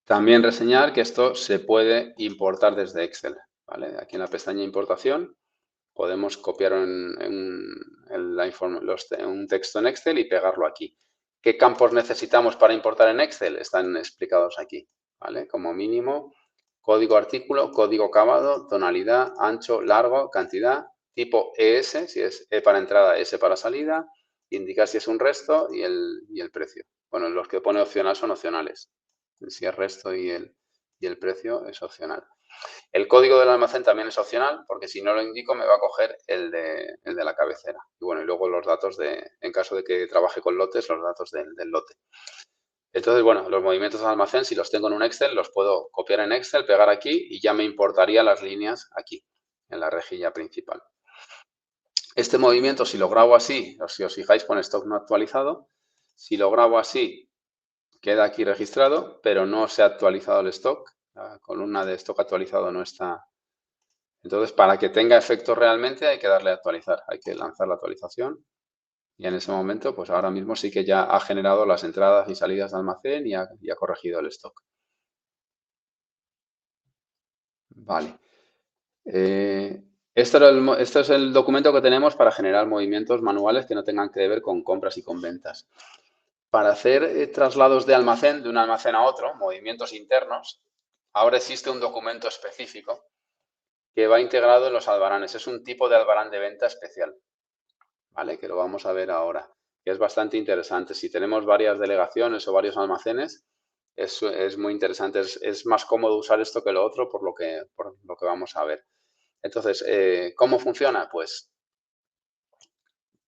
También reseñar que esto se puede importar desde Excel, ¿vale? Aquí en la pestaña importación podemos copiar un texto en Excel y pegarlo aquí. ¿Qué campos necesitamos para importar en Excel? Están explicados aquí, ¿vale? Como mínimo, código artículo, código acabado, tonalidad, ancho, largo, cantidad, tipo ES, si es E para entrada, S para salida, indicar si es un resto y el precio. Bueno, los que pone opcional son opcionales. Si es resto y el precio es opcional. El código del almacén también es opcional, porque si no lo indico me va a coger el de la cabecera. Y bueno, y luego los datos en caso de que trabaje con lotes, los datos del lote. Entonces, bueno, los movimientos del almacén, si los tengo en un Excel, los puedo copiar en Excel, pegar aquí y ya me importaría las líneas aquí, en la rejilla principal. Este movimiento, si lo grabo así, si os fijáis, pone stock no actualizado. Si lo grabo así, queda aquí registrado, pero no se ha actualizado el stock. La columna de stock actualizado no está. Entonces, para que tenga efecto realmente hay que darle a actualizar, hay que lanzar la actualización y en ese momento, pues ahora mismo sí que ya ha generado las entradas y salidas de almacén y ha corregido el stock. Vale. Este es el documento que tenemos para generar movimientos manuales que no tengan que ver con compras y con ventas. Para hacer traslados de almacén, de un almacén a otro, movimientos internos, ahora existe un documento específico que va integrado en los albaranes. Es un tipo de albarán de venta especial, ¿vale? Que lo vamos a ver ahora, que es bastante interesante. Si tenemos varias delegaciones o varios almacenes, es muy interesante. Es más cómodo usar esto que lo otro por lo que vamos a ver. Entonces, ¿cómo funciona? Pues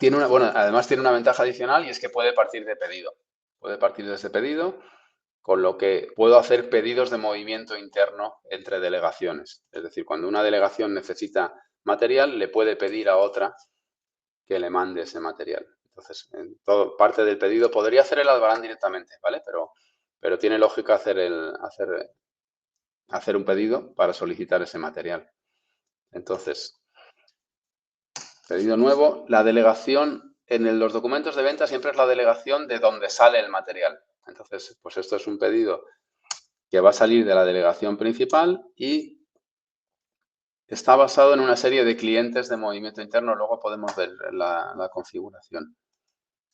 además tiene una ventaja adicional y es que puede partir de pedido. Puede partir de ese pedido, con lo que puedo hacer pedidos de movimiento interno entre delegaciones. Es decir, cuando una delegación necesita material, le puede pedir a otra que le mande ese material. Entonces, en todo parte del pedido podría hacer el albarán directamente, ¿vale? Pero tiene lógica hacer un pedido para solicitar ese material. Entonces, pedido nuevo, la delegación en los documentos de venta siempre es la delegación de donde sale el material. Entonces, pues esto es un pedido que va a salir de la delegación principal y está basado en una serie de clientes de movimiento interno. Luego podemos ver la configuración.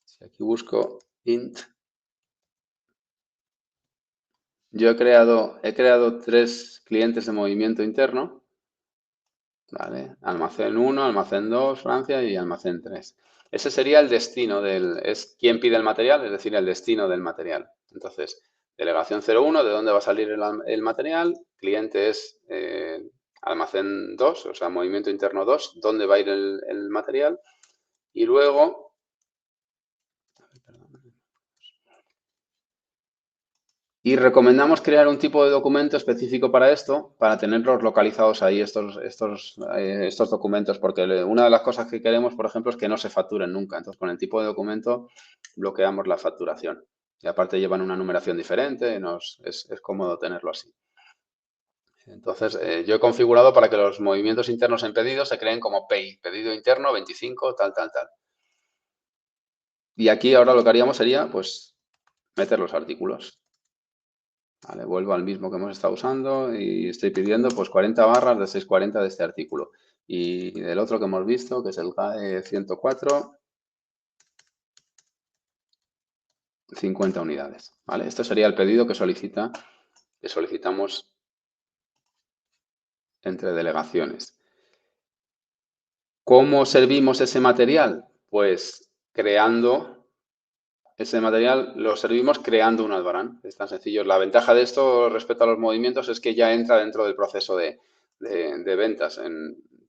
Si aquí busco int, yo he creado 3 clientes de movimiento interno ¿vale? Almacén 1, almacén 2, Francia y almacén 3. Ese sería el destino es quién pide el material, es decir, el destino del material. Entonces, delegación 01, de dónde va a salir el material, cliente es almacén 2, o sea, movimiento interno 2, dónde va a ir el material, y luego, y recomendamos crear un tipo de documento específico para esto, para tenerlos localizados ahí, estos documentos, porque una de las cosas que queremos, por ejemplo, es que no se facturen nunca. Entonces, con el tipo de documento bloqueamos la facturación. Y aparte llevan una numeración diferente, es cómodo tenerlo así. Entonces, yo he configurado para que los movimientos internos en pedidos se creen como PEI, pedido interno 25, tal, tal, tal. Y aquí ahora lo que haríamos sería, pues, meter los artículos. Vale, vuelvo al mismo que hemos estado usando y estoy pidiendo pues 40 barras de 640 de este artículo. Y del otro que hemos visto, que es el GAE 104, 50 unidades. ¿Vale? Esto sería el pedido que solicitamos entre delegaciones. ¿Cómo servimos ese material? Pues creando ese material, lo servimos creando un albarán. Es tan sencillo. La ventaja de esto respecto a los movimientos es que ya entra dentro del proceso de ventas.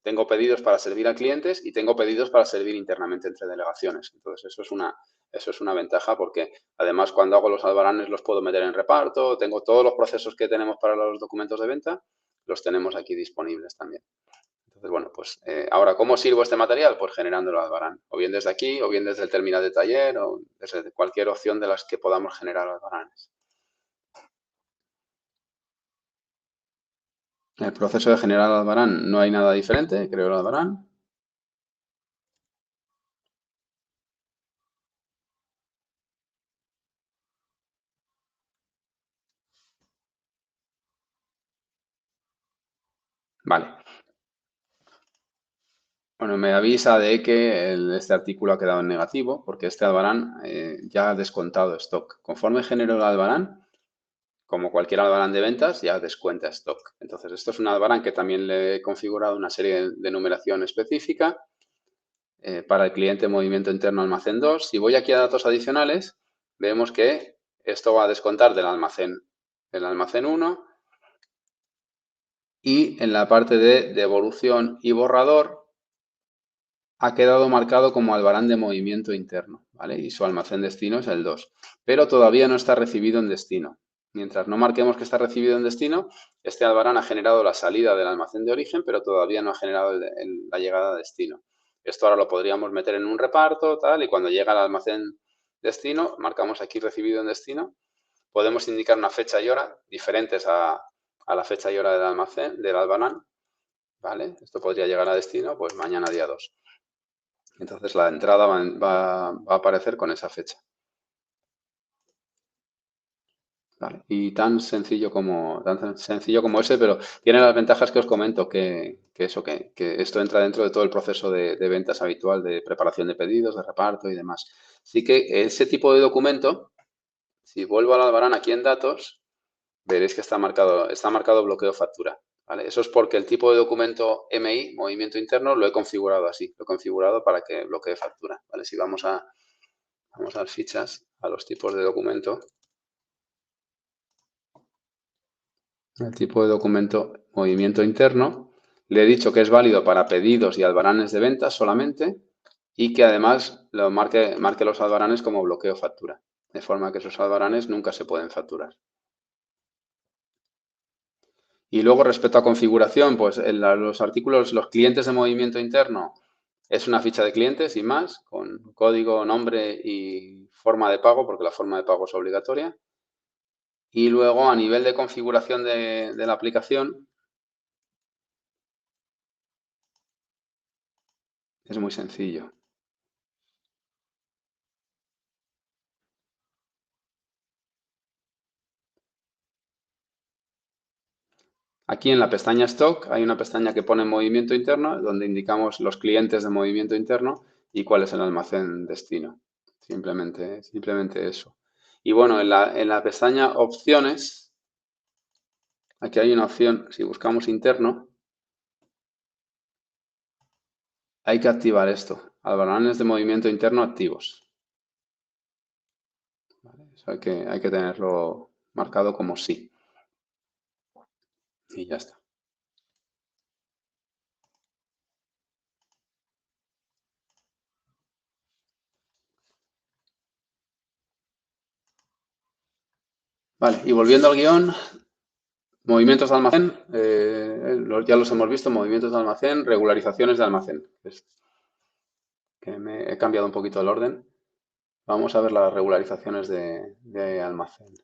Tengo pedidos para servir a clientes y tengo pedidos para servir internamente entre delegaciones. Entonces, eso es una ventaja porque además cuando hago los albaranes los puedo meter en reparto. Tengo todos los procesos que tenemos para los documentos de venta, los tenemos aquí disponibles también. Entonces, bueno, pues ahora, ¿cómo sirvo este material? Pues generándolo albarán, o bien desde aquí, o bien desde el terminal de taller, o desde cualquier opción de las que podamos generar albaranes. En el proceso de generar albarán no hay nada diferente, creo el albarán. Vale. Bueno, me avisa de que este artículo ha quedado en negativo porque este albarán ya ha descontado stock. Conforme genero el albarán, como cualquier albarán de ventas, ya descuenta stock. Entonces, esto es un albarán que también le he configurado una serie de numeración específica para el cliente movimiento interno almacén 2. Si voy aquí a datos adicionales, vemos que esto va a descontar del almacén 1 y en la parte de devolución y borrador ha quedado marcado como albarán de movimiento interno, ¿vale? Y su almacén destino es el 2, pero todavía no está recibido en destino. Mientras no marquemos que está recibido en destino, este albarán ha generado la salida del almacén de origen, pero todavía no ha generado la llegada a destino. Esto ahora lo podríamos meter en un reparto, tal, y cuando llega al almacén destino, marcamos aquí recibido en destino. Podemos indicar una fecha y hora diferentes a la fecha y hora del almacén, del albarán, ¿vale? Esto podría llegar a destino, pues mañana día 2. Entonces la entrada va a aparecer con esa fecha. ¿Vale? Y tan sencillo como ese, pero tiene las ventajas que os comento, que esto entra dentro de todo el proceso de ventas habitual, de preparación de pedidos, de reparto y demás. Así que ese tipo de documento, si vuelvo al albarán aquí en datos, veréis que está marcado bloqueo factura. ¿Vale? Eso es porque el tipo de documento MI, movimiento interno, lo he configurado así. Lo he configurado para que bloquee factura. ¿Vale? Si vamos a las fichas, a los tipos de documento. El tipo de documento movimiento interno. Le he dicho que es válido para pedidos y albaranes de ventas solamente y que además marque los albaranes como bloqueo factura. De forma que esos albaranes nunca se pueden facturar. Y luego respecto a configuración, pues en los artículos, los clientes de movimiento interno es una ficha de clientes y más, con código, nombre y forma de pago, porque la forma de pago es obligatoria. Y luego a nivel de configuración de la aplicación es muy sencillo. Aquí en la pestaña Stock hay una pestaña que pone movimiento interno, donde indicamos los clientes de movimiento interno y cuál es el almacén destino. Simplemente eso. Y bueno, en la pestaña Opciones, aquí hay una opción, si buscamos interno, hay que activar esto. Albaranes de movimiento interno activos. ¿Vale? Eso hay que tenerlo marcado como sí. Y ya está. Vale, y volviendo al guión, movimientos de almacén, ya los hemos visto, movimientos de almacén, regularizaciones de almacén. Que me he cambiado un poquito el orden. Vamos a ver las regularizaciones de almacén.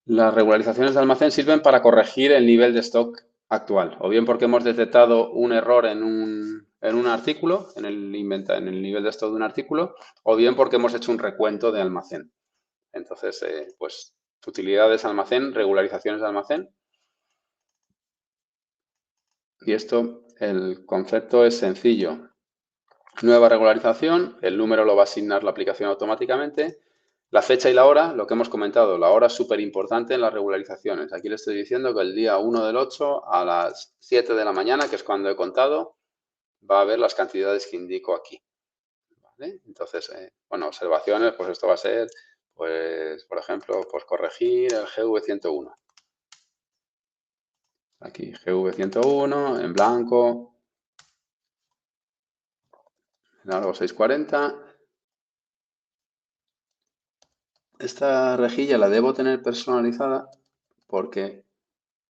Las regularizaciones de almacén sirven para corregir el nivel de stock actual, o bien porque hemos detectado un error en un artículo, en el nivel de stock de un artículo, o bien porque hemos hecho un recuento de almacén. Entonces, pues, utilidades de almacén, regularizaciones de almacén. Y esto, el concepto es sencillo. Nueva regularización, el número lo va a asignar la aplicación automáticamente. La fecha y la hora, lo que hemos comentado, la hora es súper importante en las regularizaciones. Aquí le estoy diciendo que el día 1 del 8 a las 7 de la mañana, que es cuando he contado, va a haber las cantidades que indico aquí. ¿Vale? Entonces, bueno, observaciones, pues esto va a ser, pues, por ejemplo, pues corregir el GV101. Aquí GV101 en blanco, largo 640. Esta rejilla la debo tener personalizada porque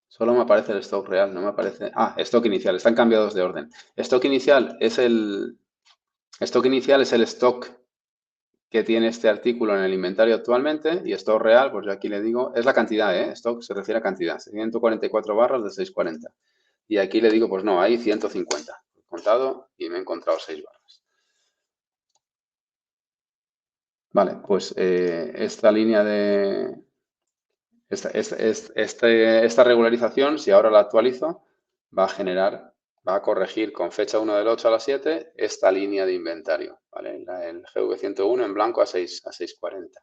solo me aparece el stock real, no me aparece... Ah, stock inicial, están cambiados de orden. Stock inicial es el stock que tiene este artículo en el inventario actualmente y stock real, pues yo aquí le digo, es la cantidad, stock se refiere a cantidad, 144 barras de 640. Y aquí le digo, pues no, hay 150. He contado y me he encontrado 6 barras. Vale, pues esta línea de... Esta regularización, si ahora la actualizo, va a corregir con fecha 1 del 8 a las 7 esta línea de inventario, ¿vale? El GV101 en blanco a 640.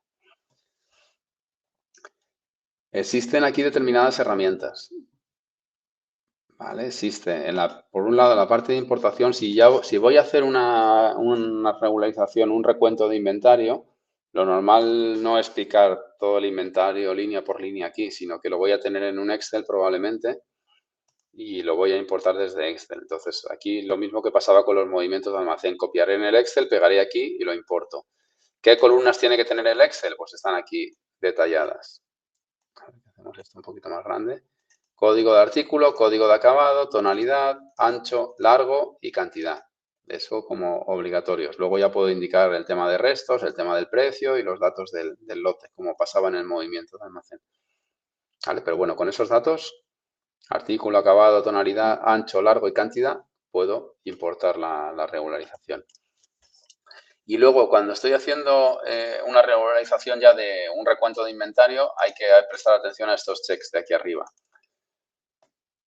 Existen aquí determinadas herramientas, ¿vale? Existe, por un lado, la parte de importación, si voy a hacer una regularización, un recuento de inventario, lo normal no es explicar todo el inventario línea por línea aquí, sino que lo voy a tener en un Excel probablemente y lo voy a importar desde Excel. Entonces, aquí lo mismo que pasaba con los movimientos de almacén. Copiaré en el Excel, pegaré aquí y lo importo. ¿Qué columnas tiene que tener el Excel? Pues están aquí detalladas. Hacemos esto un poquito más grande. Código de artículo, código de acabado, tonalidad, ancho, largo y cantidad. Eso como obligatorios. Luego ya puedo indicar el tema de restos, el tema del precio y los datos del lote, como pasaba en el movimiento de almacén. ¿Vale? Pero bueno, con esos datos, artículo, acabado, tonalidad, ancho, largo y cantidad, puedo importar la regularización. Y luego, cuando estoy haciendo una regularización ya de un recuento de inventario, hay que prestar atención a estos checks de aquí arriba.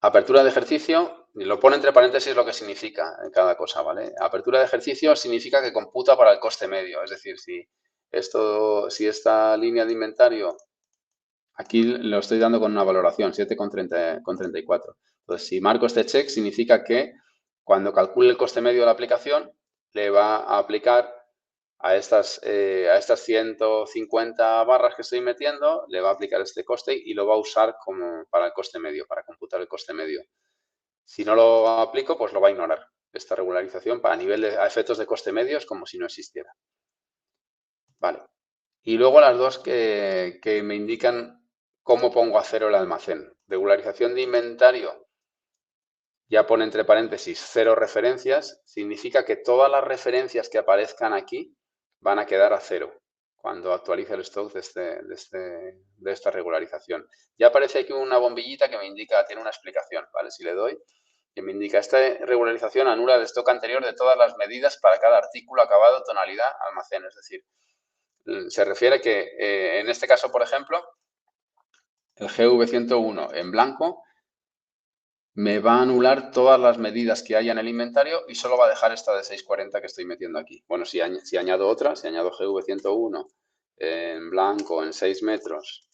Apertura de ejercicio, lo pone entre paréntesis lo que significa en cada cosa, ¿vale? Apertura de ejercicio significa que computa para el coste medio, es decir, si esta línea de inventario, aquí lo estoy dando con una valoración, 7,34. Entonces, si marco este check, significa que cuando calcule el coste medio de la aplicación, le va a aplicar a estas 150 barras que estoy metiendo, le va a aplicar este coste y lo va a usar como para el coste medio, para computar el coste medio. Si no lo aplico, pues lo va a ignorar. Esta regularización a efectos de coste medio es como si no existiera. Vale. Y luego las dos que me indican cómo pongo a cero el almacén. Regularización de inventario, ya pone entre paréntesis 0 referencias, significa que todas las referencias que aparezcan aquí van a quedar a 0 cuando actualice el stock de esta regularización. Ya aparece aquí una bombillita que me indica, tiene una explicación, ¿vale? Si le doy, que me indica, esta regularización anula el stock anterior de todas las medidas para cada artículo, acabado, tonalidad, almacén. Es decir, se refiere que en este caso, por ejemplo, el GV101 en blanco me va a anular todas las medidas que haya en el inventario y solo va a dejar esta de 640 que estoy metiendo aquí. Bueno, si añado otra, si añado GV101 en blanco en 6 metros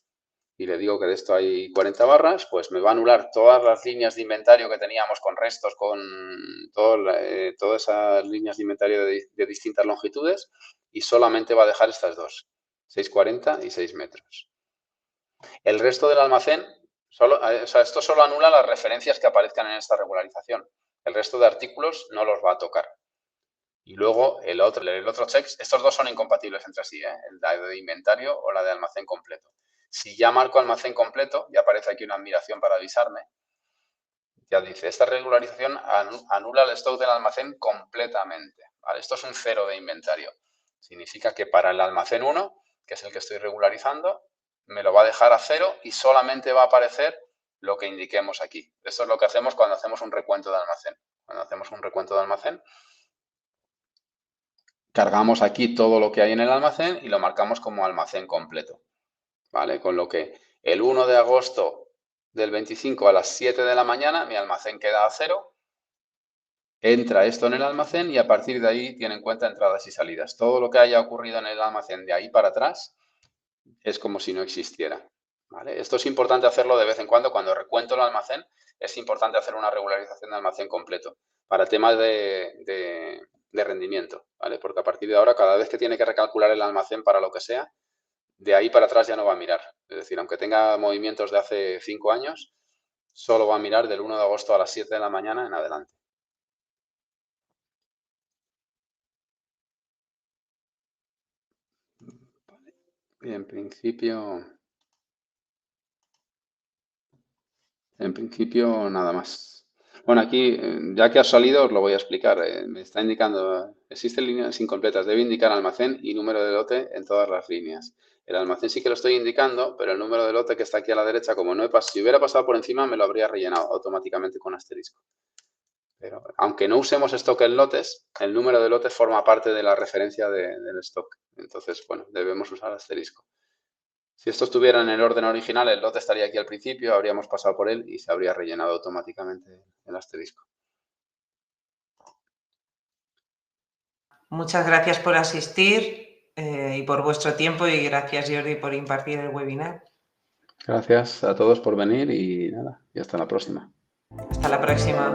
y le digo que de esto hay 40 barras, pues me va a anular todas las líneas de inventario que teníamos con restos, con todas esas líneas de inventario de distintas longitudes y solamente va a dejar estas dos, 6,40 y 6 metros. El resto del almacén, esto solo anula las referencias que aparezcan en esta regularización. El resto de artículos no los va a tocar. Y luego el otro check, estos dos son incompatibles entre sí, la de inventario o la de almacén completo. Si ya marco almacén completo, ya aparece aquí una admiración para avisarme, ya dice, esta regularización anula el stock del almacén completamente. ¿Vale? Esto es un 0 de inventario. Significa que para el almacén 1, que es el que estoy regularizando, me lo va a dejar a 0 y solamente va a aparecer lo que indiquemos aquí. Esto es lo que hacemos cuando hacemos un recuento de almacén. Cuando hacemos un recuento de almacén, cargamos aquí todo lo que hay en el almacén y lo marcamos como almacén completo. ¿Vale? Con lo que el 1 de agosto del 25 a las 7 de la mañana mi almacén queda a 0. Entra esto en el almacén y a partir de ahí tiene en cuenta entradas y salidas. Todo lo que haya ocurrido en el almacén de ahí para atrás es como si no existiera. ¿Vale? Esto es importante hacerlo de vez en cuando. Cuando recuento el almacén, es importante hacer una regularización de almacén completo para temas de rendimiento. ¿Vale? Porque a partir de ahora, cada vez que tiene que recalcular el almacén para lo que sea, de ahí para atrás ya no va a mirar. Es decir, aunque tenga movimientos de hace 5 años, solo va a mirar del 1 de agosto a las 7 de la mañana en adelante. Y en principio nada más. Bueno, aquí, ya que ha salido, os lo voy a explicar. Me está indicando, existen líneas incompletas. Debe indicar almacén y número de lote en todas las líneas. El almacén sí que lo estoy indicando, pero el número de lote que está aquí a la derecha, como no he pasado, si hubiera pasado por encima, me lo habría rellenado automáticamente con asterisco. Pero aunque no usemos stock en lotes, el número de lotes forma parte de la referencia del stock. Entonces, bueno, debemos usar asterisco. Si esto estuviera en el orden original, el lote estaría aquí al principio, habríamos pasado por él y se habría rellenado automáticamente el asterisco. Muchas gracias por asistir y por vuestro tiempo y gracias, Jordi, por impartir el webinar. Gracias a todos por venir y nada, y hasta la próxima. Hasta la próxima.